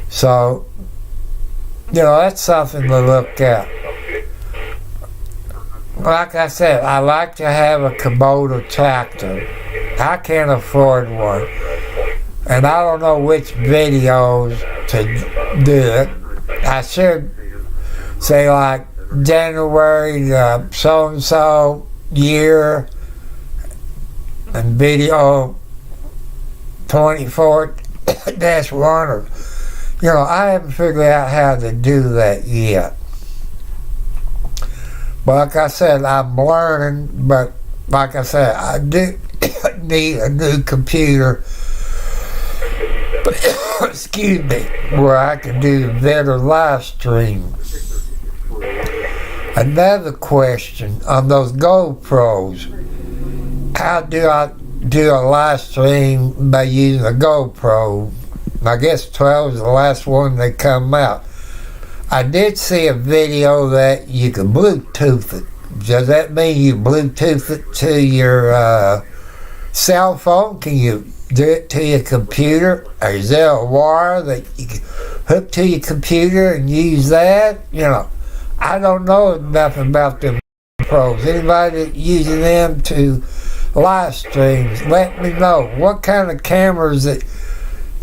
So, that's something to look at. Like I said, I like to have a Kubota tractor. I can't afford one. And I don't know which videos to do it. I should say like January so-and-so year and video 24-1 or I haven't figured out how to do that yet. But like I said, I'm learning, but like I said, I do need a new computer, excuse me, where I can do better live stream. Another question on those GoPros, how do I do a live stream by using a GoPro? I guess 12 is the last one that come out. I did see a video that you can Bluetooth it. Does that mean you Bluetooth it to your cell phone? Can you do it to your computer? Or is there a wire that you can hook to your computer and use that? You know, I don't know nothing about them pros. Anybody that using them to live streams, let me know. What kind of cameras that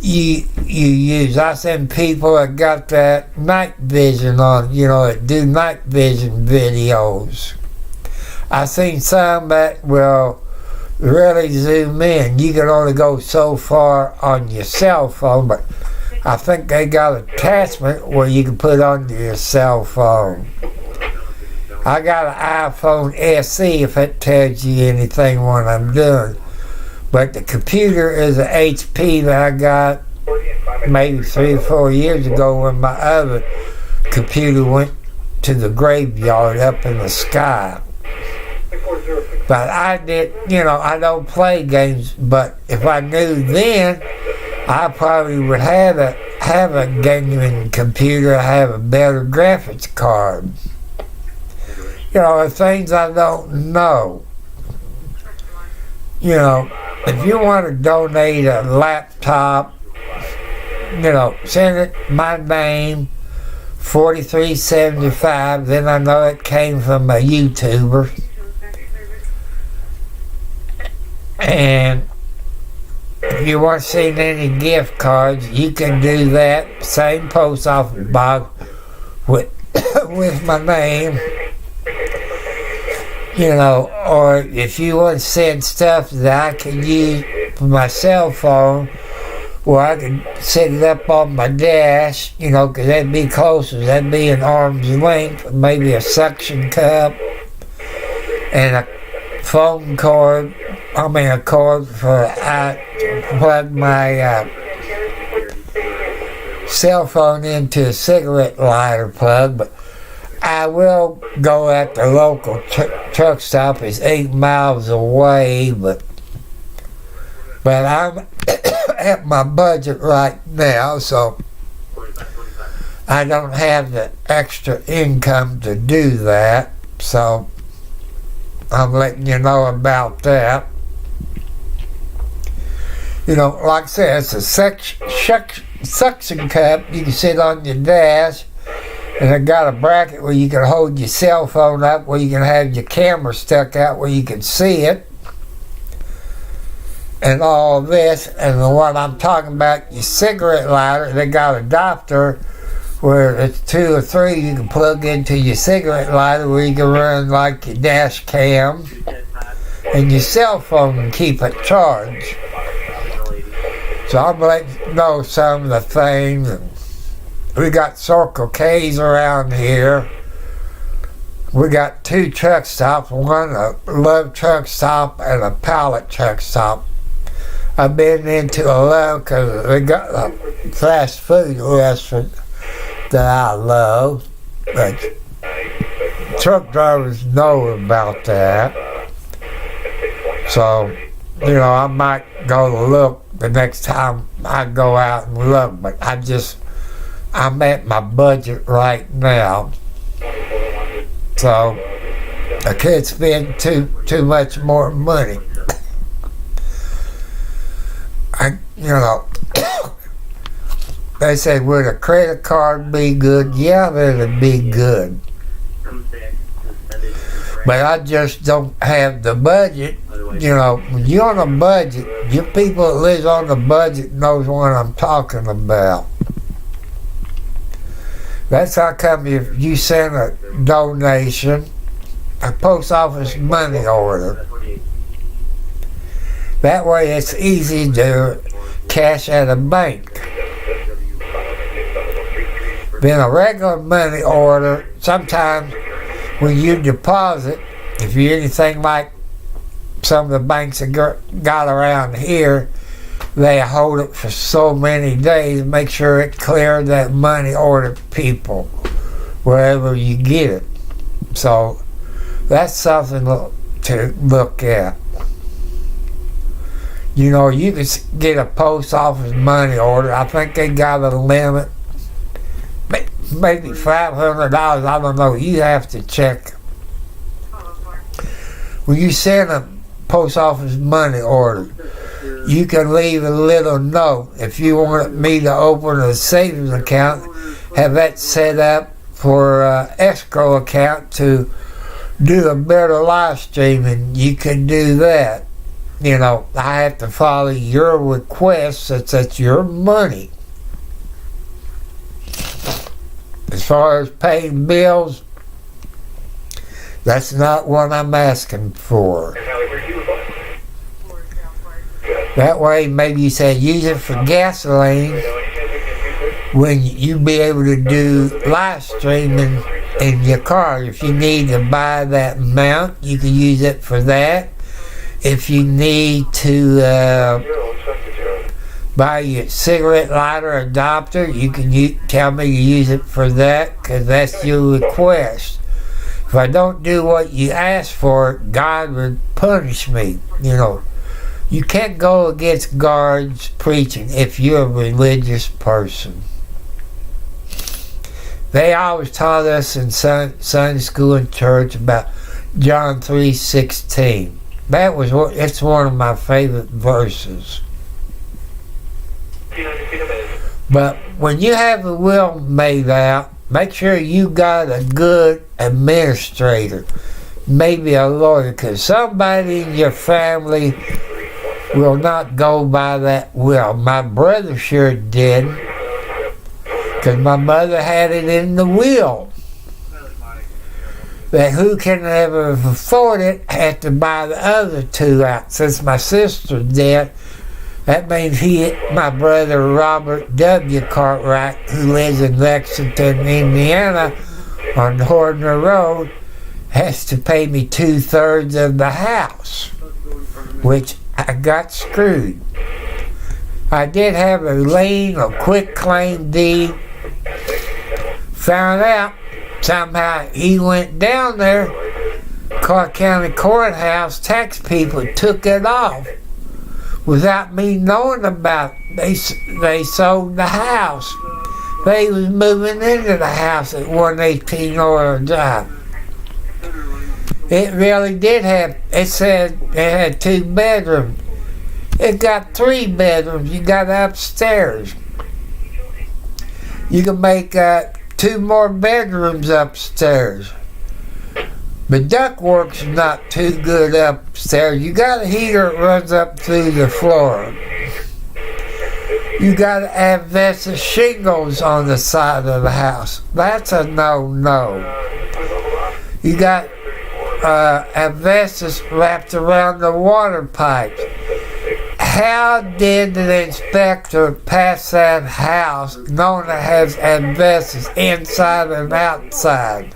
you use? I send people that got that night vision on, you know, that do night vision videos. I seen some that will really zoom in. You can only go so far on your cell phone, but I think they got an attachment where you can put on your cell phone. I got an iPhone SE, if it tells you anything what I'm doing. But the computer is an HP that I got maybe 3 or 4 years ago when my other computer went to the graveyard up in the sky. But I did, you know, I don't play games, but if I knew then, I probably would have a gaming computer, have a better graphics card. You know, the things I don't know. You know, if you want to donate a laptop, you know, send it my name, 4375, then I know it came from a YouTuber. And if you want to send any gift cards, you can do that. Same post office box with my name. You know, or if you want to send stuff that I can use for my cell phone, where I can set it up on my dash, you know, because that'd be closer. That'd be an arm's length, maybe a suction cup, and a phone cord. I mean, a cord for I plug my cell phone into a cigarette lighter plug, but I will go at the local truck stop. It's 8 miles away, but I'm at my budget right now, so I don't have the extra income to do that. So I'm letting you know about that. You know, like I said, it's a suction cup. You can sit on your dash. And it got a bracket where you can hold your cell phone up, where you can have your camera stuck out where you can see it. And all this. And the one I'm talking about, your cigarette lighter, they got an adapter where it's 2 or 3 you can plug into your cigarette lighter where you can run like your dash cam and your cell phone and keep it charged. So I'm letting you know some of the things. We got Circle K's around here. We got 2 truck stops, one a Love truck stop and a Pallet truck stop. I've been into a Love because they got a fast food restaurant that I love. But truck drivers know about that. So, you know, I might go look the next time I go out and look, but I'm at my budget right now, so I can't spend too much more money. You know, they say, would a credit card be good? Yeah, it'd be good. But I just don't have the budget. You know, when you're on a budget, your people that live on the budget knows what I'm talking about. That's how come if you send a donation, a post office money order. That way it's easy to cash at a bank. Then a regular money order, sometimes when you deposit, if you're anything like some of the banks that got around here, they hold it for so many days, make sure it cleared that money order people wherever you get it. So that's something to look at. You know, you can get a post office money order. I think they got a limit, maybe $500. I don't know. You have to check. When you send a post office money order, you can leave a little note. If you want me to open a savings account, have that set up for escrow account to do a better live streaming, you can do that. You know, I have to follow your request since that's your money. As far as paying bills, that's not what I'm asking for. That way, maybe you say use it for gasoline when you be able to do live streaming in your car. If you need to buy that amount, you can use it for that. If you need to buy your cigarette lighter adapter, you can tell me to use it for that, because that's your request. If I don't do what you ask for, God would punish me. You know, you can't go against God's preaching if you're a religious person. They always taught us in Sunday school and church about John 3:16. It's one of my favorite verses. But when you have a will made out, make sure you got a good administrator, maybe a lawyer, because somebody in your family will not go by that will. My brother sure did, because my mother had it in the will that who can ever afford it had to buy the other two out. Since my sister did, that means my brother Robert W. Cartwright, who lives in Lexington, Indiana, on Horner Road, has to pay me 2/3 of the house, which I got screwed. I did have a lien or quit claim deed. Found out somehow he went down there, Clark County Courthouse, tax people took it off without me knowing about it. They sold the house. They was moving into the house at 118 Oil Drive. It really did have, it said it had 2 bedrooms. It got 3 bedrooms. You got upstairs. You can make 2 more bedrooms upstairs. But ductwork's not too good upstairs. You got a heater that runs up through the floor. You got asbestos shingles on the side of the house. That's a no-no. You got asbestos wrapped around the water pipes. How did the inspector pass that house knowing it has asbestos inside and outside?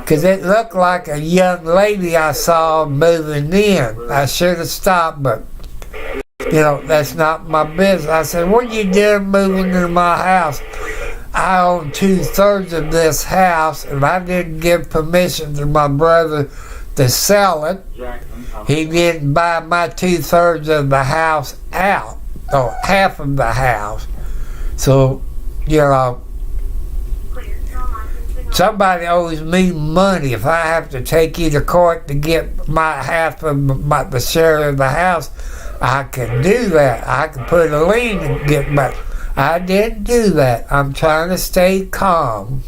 Because it looked like a young lady I saw moving in. I should have stopped, but you know, that's not my business. I said, what are you doing moving into my house? I own 2/3 of this house, and I didn't give permission to my brother to sell it. He didn't buy my 2/3 of the house out, or half of the house. So, you know, somebody owes me money. If I have to take you to court to get my half of the share of the house, I can do that. I can put a lien and get back. I didn't do that. I'm trying to stay calm.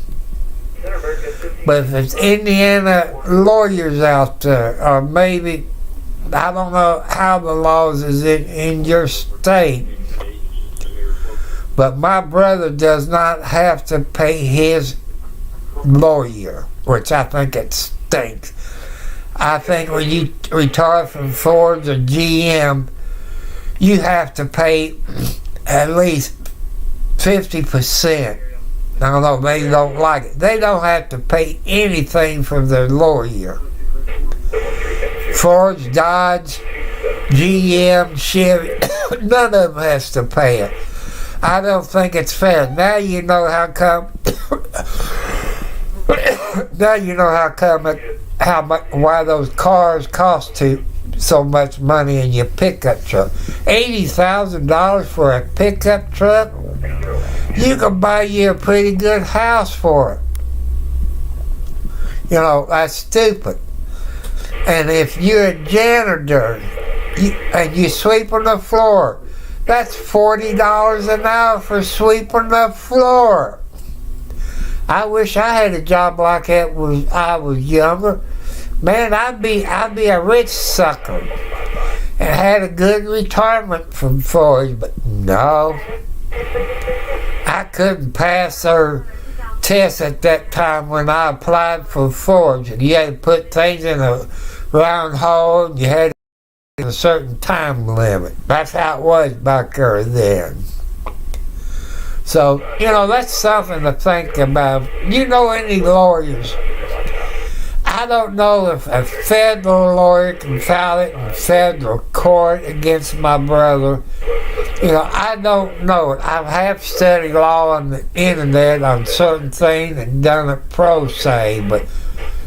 But if it's Indiana lawyers out there, or maybe, I don't know how the laws is in your state, but my brother does not have to pay his lawyer, which I think it stinks. I think when you retire from Ford or GM, you have to pay at least 50%. I don't know, they don't like it. They don't have to pay anything from their lawyer. Ford, Dodge, GM, Chevy, none of them has to pay it. I don't think it's fair. Now you know how come. Now you know why those cars cost so much money in your pickup truck. $80,000 for a pickup truck? You can buy you a pretty good house for it. You know, that's stupid. And if you're a janitor, and you sweeping the floor. That's $40 an hour for sweeping the floor. I wish I had a job like that when I was younger. Man, I'd be a rich sucker and had a good retirement from Forge, but no. I couldn't pass their test at that time when I applied for Forge. You had to put things in a round hole, and you had a certain time limit. That's how it was back there then. So, that's something to think about. You know any lawyers? I don't know if a federal lawyer can file it in federal court against my brother. I don't know it. I have studied law on the internet on certain things and done it pro se, but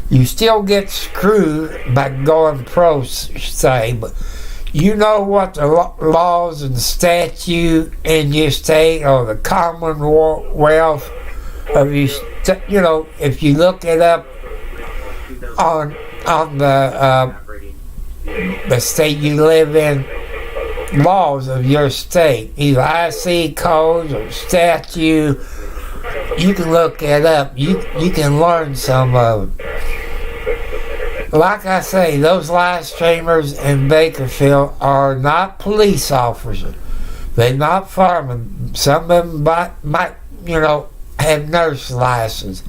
you still get screwed by going pro se. But you know what the laws and statute in your state or the Commonwealth of your if you look it up on the state you live in, laws of your state, either IC codes or statute, you can look it up. You can learn some of it. Like I say, those live streamers in Bakersfield are not police officers. They're not firemen. Some of them might have nurse license.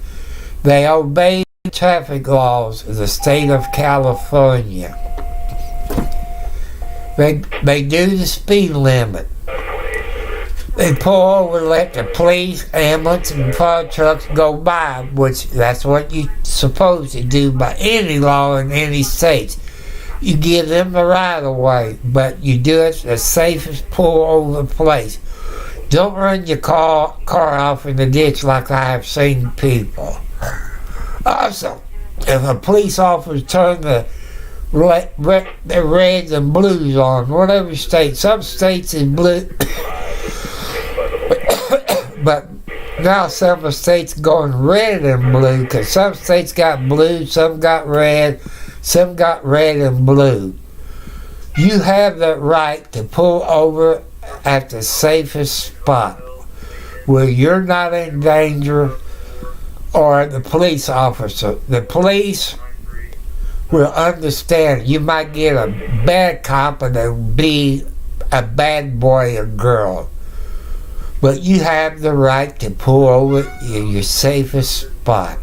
They obey traffic laws of the state of California. They do the speed limit. They pull over and let the police, ambulance, and fire trucks go by, which that's what you're supposed to do by any law in any state. You give them the right of way, but you do it the safest pull over place. Don't run your car off in the ditch like I have seen people. Also, if a police officer turns the reds and blues on, whatever state, some states is blue, but now some of the states going red and blue, because some states got blue, some got red, some got red and blue. You have the right to pull over at the safest spot where you're not in danger, or the police officer. The police will understand. You might get a bad cop and they'll be a bad boy or girl. But you have the right to pull over in your safest spot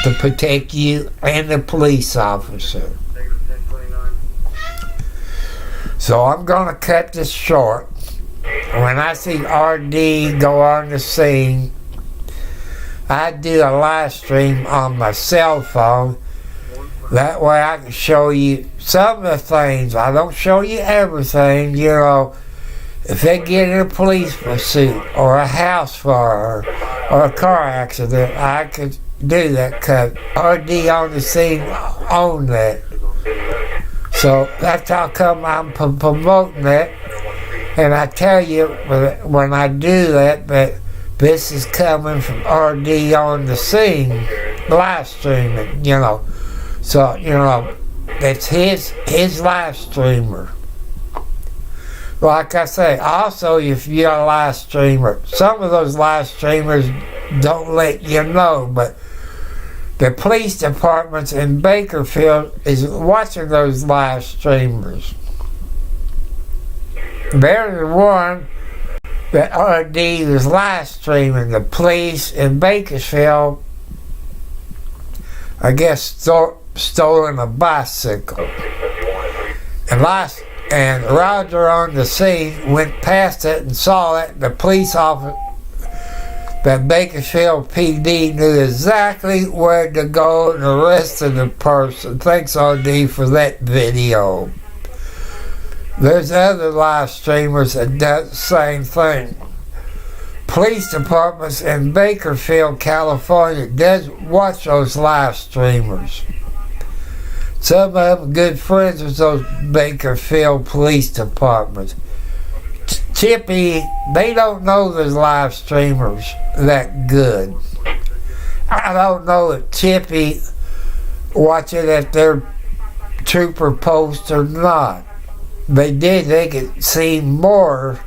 to protect you and the police officer. So I'm going to cut this short. When I see RD go on the scene, I do a live stream on my cell phone. That way I can show you some of the things. I don't show you everything, If they get in a police pursuit or a house fire or a car accident, I could do that because RD on the scene own that. So that's how come I'm promoting that. And I tell you, when I do that this is coming from RD on the scene, live streaming, So, it's his live streamer. Like I say, also if you're a live streamer, some of those live streamers don't let you know, but the police departments in Bakersfield is watching those live streamers. They're the one that RD is live streaming. The police in Bakersfield, I guess, stolen a bicycle. And Roger on the scene went past it and saw it. The police officer, the Bakersfield PD, knew exactly where to go and arrested the person. Thanks, RD, for that video. There's other live streamers that do the same thing. Police departments in Bakersfield, California, does watch those live streamers. Some of them good friends with those Bakersfield police departments. Chippy, they don't know those live streamers that good. I don't know if Chippy watch it at their trooper post or not. they could see more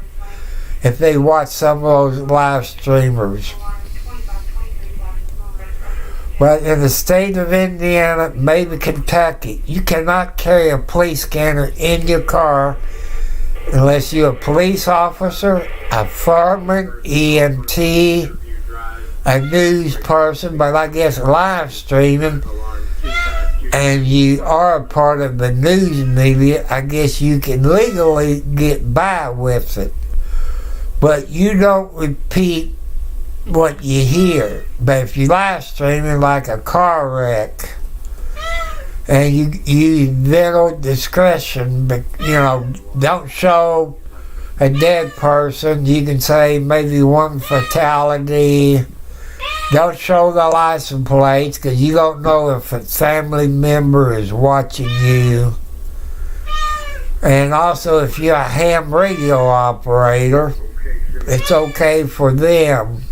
if they watch some of those live streamers. But in the state of Indiana, maybe Kentucky, you cannot carry a police scanner in your car unless you're a police officer, a fireman, EMT, a news person, but I guess live streaming, and you are a part of the news media, I guess you can legally get by with it. But you don't repeat what you hear. But if you live streaming like a car wreck, and you use little discretion, but don't show a dead person, you can say maybe one fatality. Don't show the license plates because you don't know if a family member is watching you. And also, if you're a ham radio operator, it's okay for them.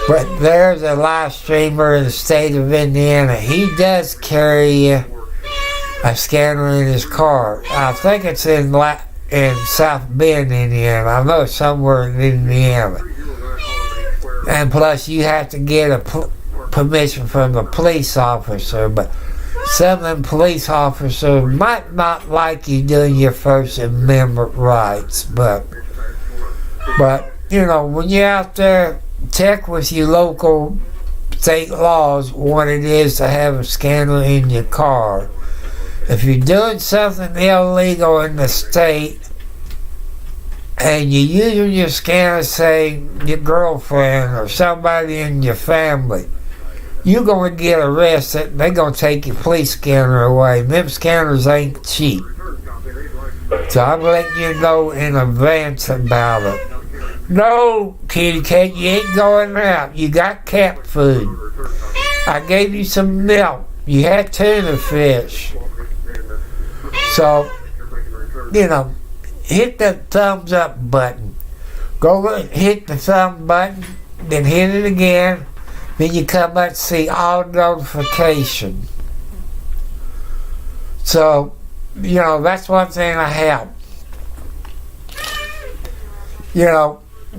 But there's a live streamer in the state of Indiana. He does carry a scanner in his car. I think it's in South Bend, Indiana. I know it's somewhere in Indiana. And plus, you have to get a permission from the police officer. But some of them police officers might not like you doing your First Amendment rights. But when you're out there, check with your local state laws what it is to have a scanner in your car. If you're doing something illegal in the state and you're using your scanner, say your girlfriend or somebody in your family, you're going to get arrested. They're going to take your police scanner away. Them scanners ain't cheap. So I'm letting you know in advance about it. No, kitty cat, you ain't going out. You got cat food. I gave you some milk. You had tuna fish. So, hit the thumbs up button. Go hit the thumb button, then hit it again. Then you come up and see all notifications. So, that's one thing I have.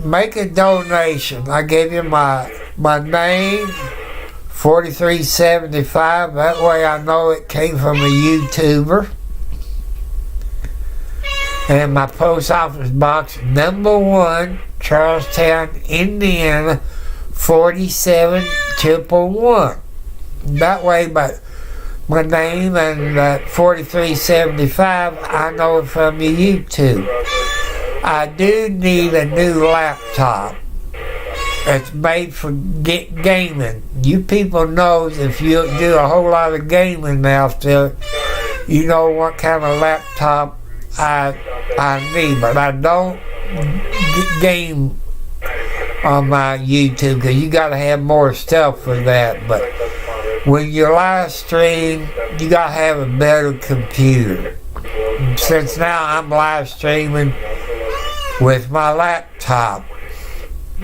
Make a donation. I gave you my name, $43.75. That way I know it came from a YouTuber. And my post office box, number 1, Charlestown, Indiana, 47111. That way, my name and $43.75, I know it from your YouTube. I do need a new laptop. It's made for gaming. You people know if you do a whole lot of gaming out there, you know what kind of laptop I need. But I don't game on my YouTube because you got to have more stuff for that. But when you live stream, you got to have a better computer. Since now I'm live streaming with my laptop,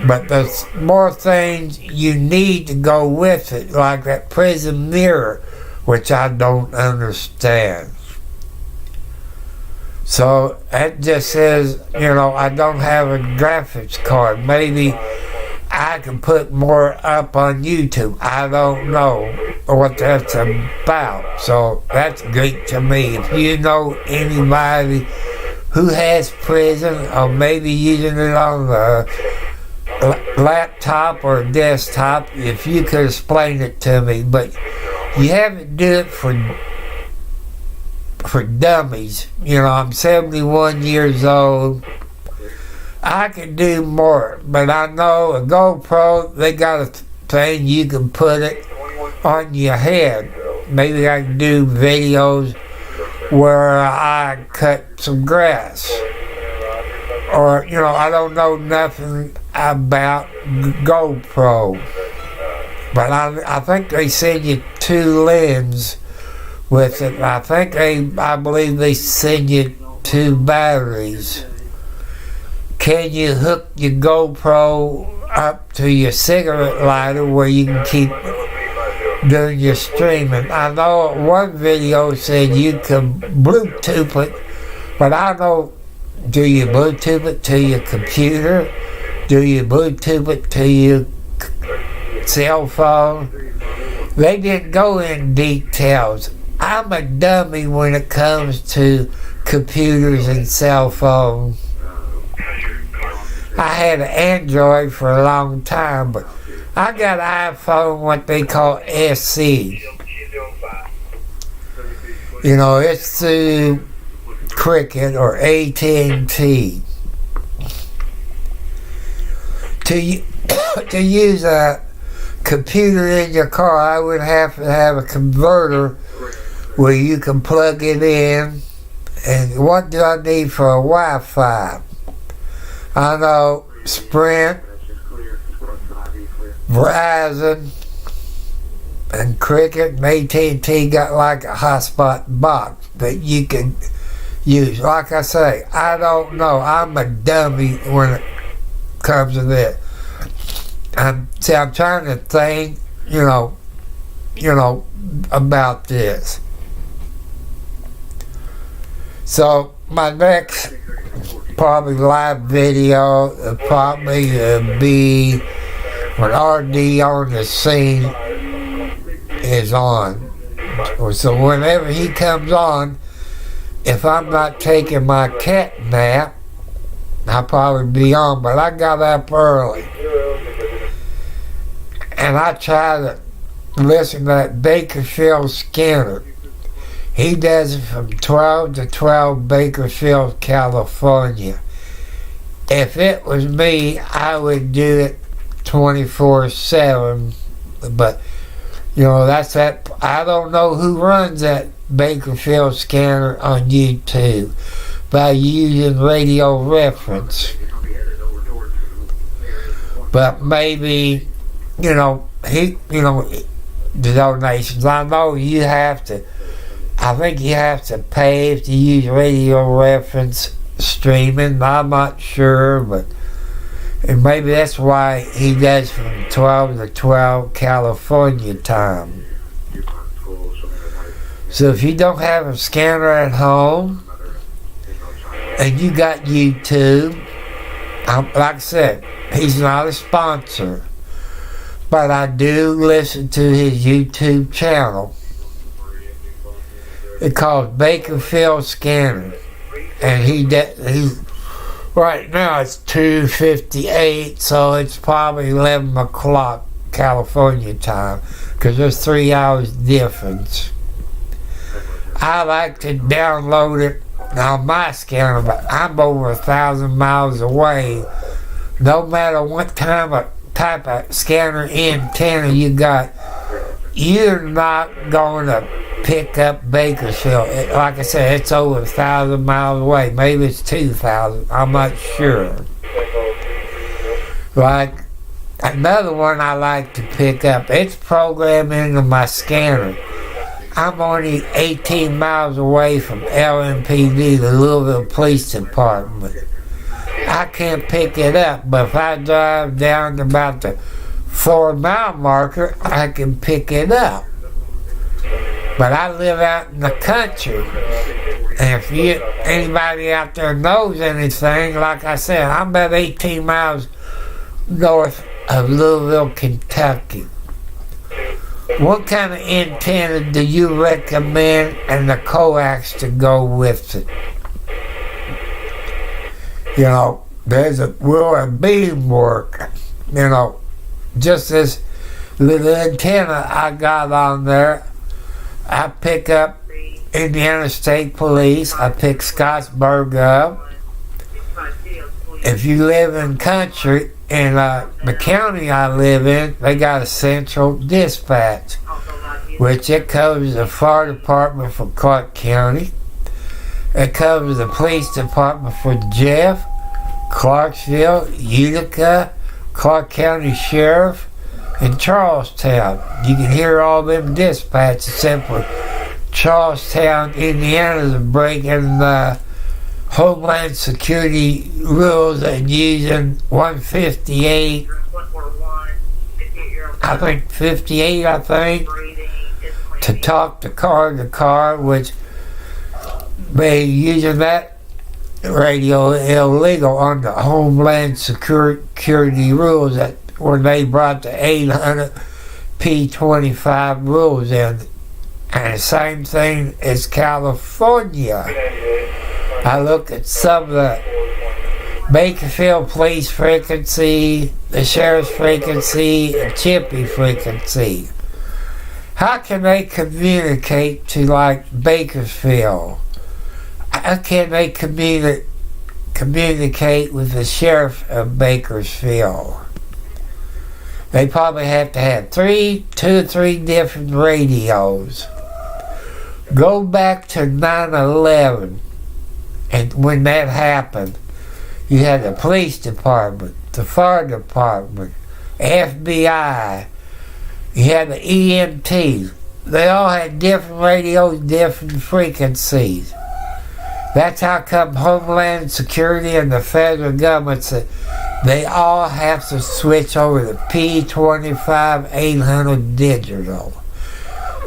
but there's more things you need to go with it, like that prison mirror, which I don't understand. So that just says, I don't have a graphics card. Maybe I can put more up on YouTube. I don't know what that's about. So that's great to me. If you know anybody who has prison, or maybe using it on the laptop or desktop, if you could explain it to me. But you have to do it for dummies. I'm 71 years old. I can do more, but I know a GoPro, they got a thing you can put it on your head. Maybe I can do videos where I cut some grass. Or, I don't know nothing about GoPro. But I think they send you 2 lenses with it. I believe they send you 2 batteries. Can you hook your GoPro up to your cigarette lighter where you can keep doing your streaming? I know one video said you can Bluetooth it But I know, do you Bluetooth it to your computer? Do you Bluetooth it to your cell phone? They didn't go in details. I'm a dummy when it comes to computers and cell phones. I had an Android for a long time, but I got an iPhone, what they call SC. You know, it's through Cricket or AT&T. To use a computer in your car, I would have to have a converter where you can plug it in. And what do I need for a Wi-Fi? I know Sprint, Verizon, and Cricket and AT&T got like a hotspot box that you can use. Like I say, I don't know. I'm a dummy when it comes to this. I'm trying to think, you know, about this. So my next probably live video will probably be when RD on the scene is on. So whenever he comes on, if I'm not taking my cat nap, I'll probably be on. But I got up early, and I try to listen to that Bakersfield Skinner. He does it from 12 to 12, Bakersfield, California. If it was me, I would do it 24/7. But, you know, that's that. I don't know who runs that Bakersfield Scanner on YouTube by using radio reference. But maybe, the donations. I know you have to. I think you have to pay if you use radio reference streaming. I'm not sure, but and maybe that's why he does from 12 to 12 California time. So if you don't have a scanner at home and you got YouTube, like I said, he's not a sponsor, but I do listen to his YouTube channel. It's called Bakersfield Scanner, and he's right now it's 2:58, so it's probably 11 o'clock California time, because there's 3 hours difference. I like to download it on my scanner, but I'm over 1,000 miles away. No matter what type of scanner antenna you got, you're not going to pick up Bakersfield. Like I said, it's over 1,000 miles away. Maybe it's 2,000. I'm not sure. Like another one I like to pick up, it's programmed into my scanner. I'm only 18 miles away from LMPD, the Louisville Police Department. I can't pick it up, but if I drive down to about the 4-mile marker, I can pick it up. But I live out in the country, and if anybody out there knows anything, like I said, I'm about 18 miles north of Louisville, Kentucky. What kind of antenna do you recommend and the coax to go with it? Will a beam work? Just this little antenna I got on there. I pick up Indiana State Police. I pick Scottsburg up. If you live in country, in the county I live in, they got a central dispatch, which it covers the fire department for Clark County. It covers the police department for Jeff, Clarksville, Utica, Clark County Sheriff, and Charlestown. You can hear all them dispatches except for Charlestown, Indiana's breaking the Homeland Security rules and using 158, I think 58, to talk to car, which they using that radio illegal under Homeland Security rules that when they brought the 800 P25 rules in. And the same thing as California. I look at some of the Bakersfield police frequency, the sheriff's frequency, and Chippy frequency. How can they communicate to like Bakersfield? How can they communicate with the sheriff of Bakersfield? They probably have to have 2 or 3 different radios. Go back to 9/11, and when that happened, you had the police department, the fire department, FBI, you had the EMTs. They all had different radios, different frequencies. That's how come Homeland Security and the federal government said they all have to switch over to P25 800 digital.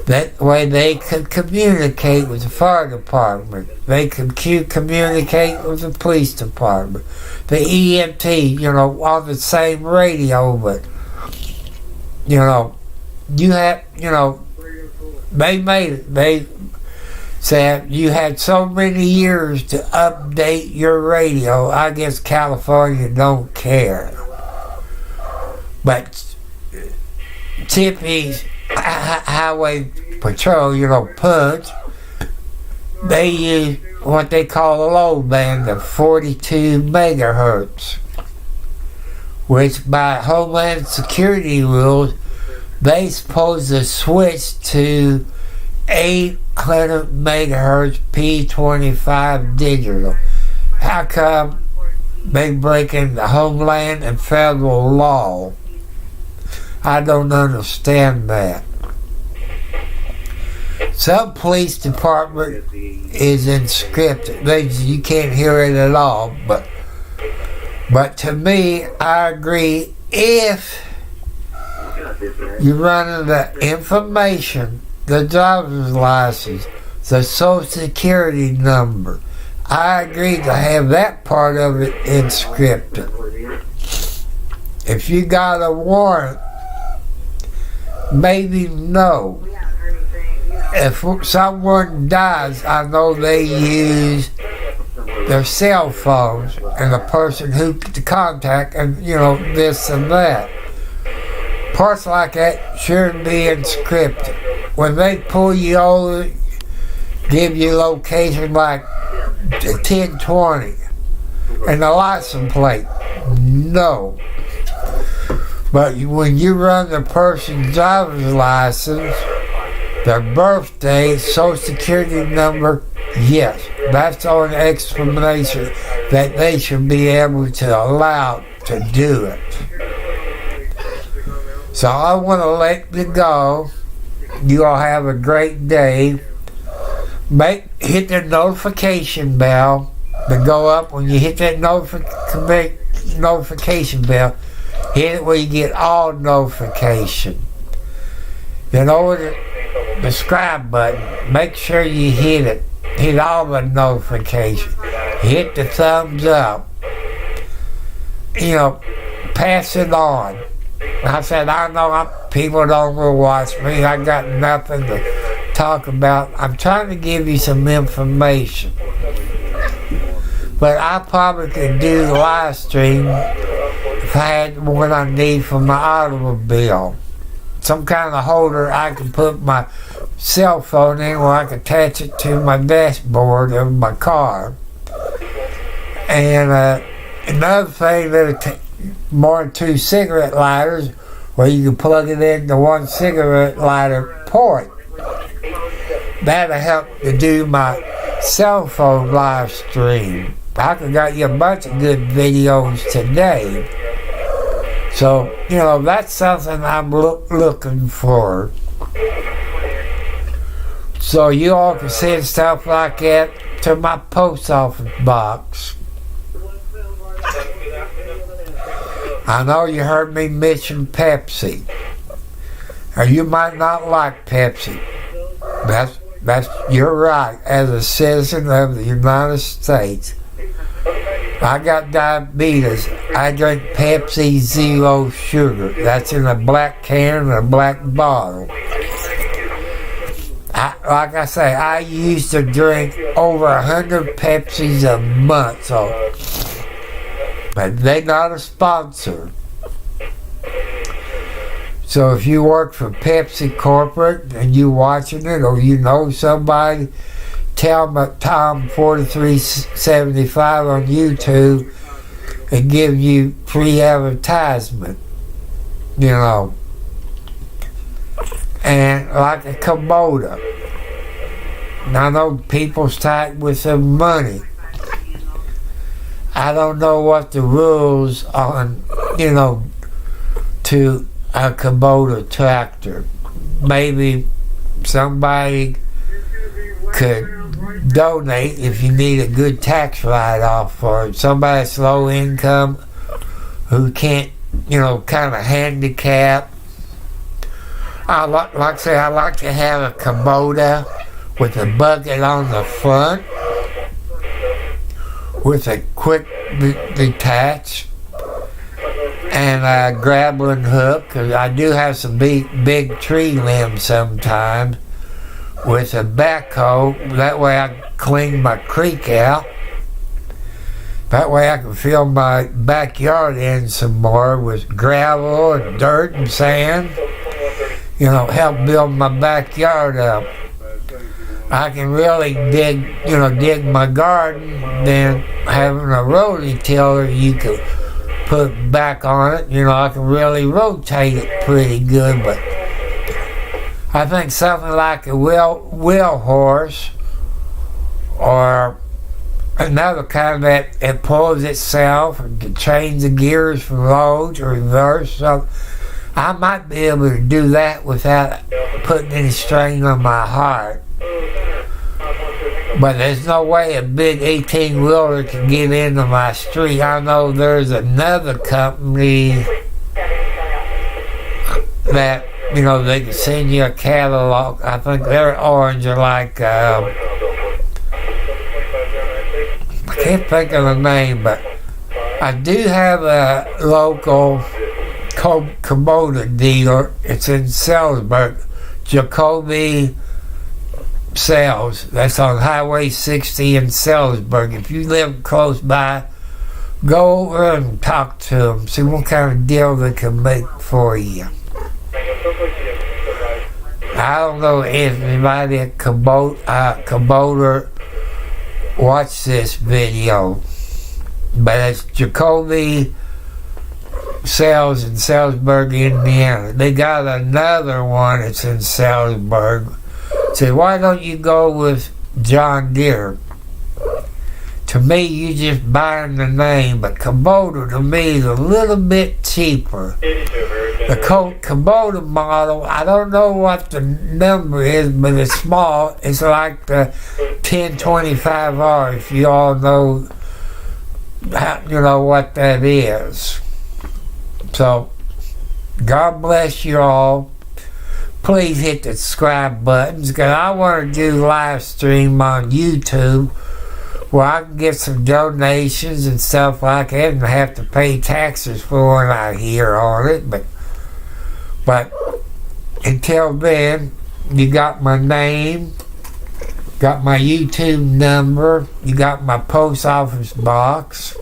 That way they could communicate with the fire department. They could communicate with the police department. The EMT, on the same radio, but, you have, they made it. They said you had so many years to update your radio. I guess California don't care. But Chippy's Highway Patrol, Punch, they use what they call a low band of 42 megahertz, which by Homeland Security rules, they supposed to switch to 800 megahertz P25 digital. How come they breaking the Homeland and federal law? I don't understand that. Some police department is encrypted. You can't hear it at all. But to me, I agree. If you're running the information, the driver's license, the social security number, I agree to have that part of it encrypted. If you got a warrant, maybe no. If someone dies, I know they use their cell phones and the person who to contact and, this and that. Parts like that should be encrypted. When they pull you over, give you location like 1020 and the license plate, no. But when you run the person's driver's license, their birthday, social security number, yes, that's on explanation that they should be able to allow to do it. So I want to let you go. You all have a great day. Hit the notification bell to go up. When you hit that notification bell, hit it where you get all notification. Then over the subscribe button, make sure you hit it. Hit all the notifications. Hit the thumbs up. Pass it on. I said, I know people don't want to watch me. I got nothing to talk about. I'm trying to give you some information. But I probably could do the live stream if I had what I need for my automobile. Some kind of holder I can put my cell phone in where I can attach it to my dashboard of my car. And another thing, that'll take more than 2 cigarette lighters where you can plug it into one cigarette lighter port. That'll help to do my cell phone live stream. I could got you a bunch of good videos today. So, that's something I'm looking for. So you all can send stuff like that to my post office box. I know you heard me mention Pepsi. Or you might not like Pepsi. You're right. As a citizen of the United States, I got diabetes. I drink Pepsi Zero Sugar. That's in a black can and a black bottle. Like I say, I used to drink over 100 Pepsis a month, so, but they not a sponsor. So if you work for Pepsi Corporate and you watching it, or you know somebody, tell them at Tom 4375 on YouTube and give you free advertisement, you know. And like a Kubota. I know people's tight with some money. I don't know what the rules on, you know, to a Kubota tractor. Maybe somebody could donate if you need a good tax write-off for it. Somebody that's low income who can't, you know, kind of handicap. Like I say, I like to have a Kubota with a bucket on the front with a quick detach and a grappling hook, because I do have some big tree limbs sometimes, with a backhoe. That way I can clean my creek out. That way I can fill my backyard in some more with gravel and dirt and sand. You know, help build my backyard up. I can really dig my garden. Then having a rotary tiller you can put back on it, you know, I can really rotate it pretty good. But I think something like a wheel horse, or another kind that it pulls itself and can change the gears from low to reverse, so I might be able to do that without putting any strain on my heart. But there's no way a big 18-wheeler can get into my street. I know there's another company that, you know, they can send you a catalog. I think they're orange, or like, I can't think of the name, but I do have a local Kubota dealer. It's in Salisbury, Jacoby Sales. That's on Highway 60 in Salisbury. If you live close by, go over and talk to them. See what kind of deal they can make for you. I don't know if anybody at Kubota watched this video, but it's Jacoby Sales in Salisbury, Indiana. They got another one that's in Salisbury. Said, why don't you go with John Deere? To me, you just buying the name, but Kubota to me is a little bit cheaper. The Kubota model, I don't know what the number is, but it's small. It's like the 1025R, if you all know, you know what that is. So, God bless you all. Please hit the subscribe buttons, because I want to do live stream on YouTube where I can get some donations and stuff like that, and have to pay taxes for when I hear on it. But until then, you got my name, got my YouTube number, you got my post office box,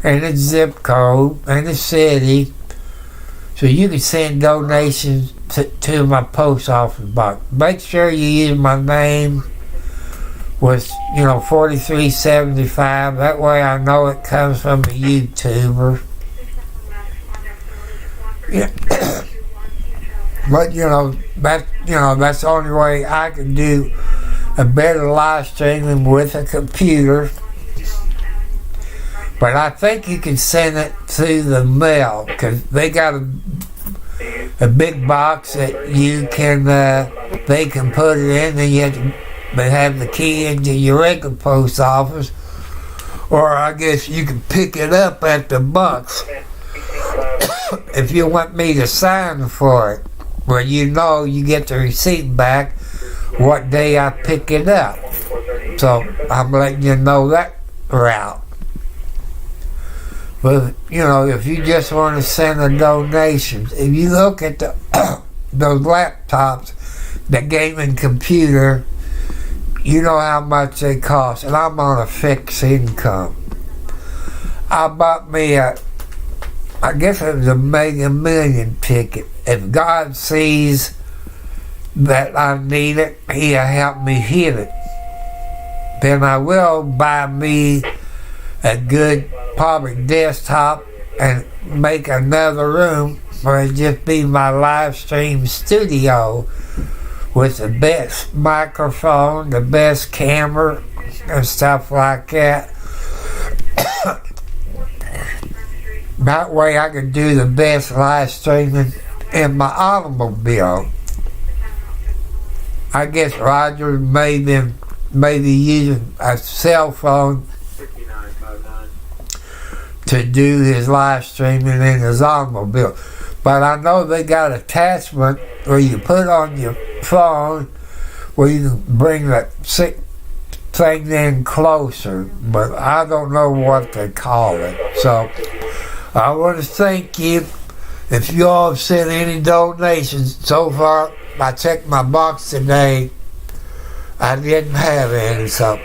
and the zip code, and the city, so you can send donations to my post office box. Make sure you use my name with, you know, 4375. That way I know it comes from a YouTuber. Yeah. But that's the only way I can do a better live streaming with a computer. But I think you can send it through the mail, because they got a big box that you can they can put it in, and you have the key into your regular post office, or I guess you can pick it up at the box if you want me to sign for it. Well, you know, you get the receipt back what day I pick it up. So I'm letting you know that route. But, you know, if you just want to send a donation, if you look at the those laptops, the gaming computer, you know how much they cost. And I'm on a fixed income. I bought me I guess it was a Mega Million ticket. If God sees that I need it, He'll help me hit it. Then I will buy me a good public desktop and make another room where it just be my live stream studio with the best microphone, the best camera, and stuff like that. That way I can do the best live streaming in my automobile. I guess Roger may be using a cell phone to do his live streaming in his automobile. But I know they got attachment where you put on your phone where you can bring that thing in closer. But I don't know what they call it. So I want to thank you. If you all have sent any donations so far, I checked my box today. I didn't have any, so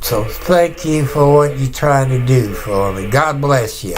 thank you for what you're trying to do for me. God bless you.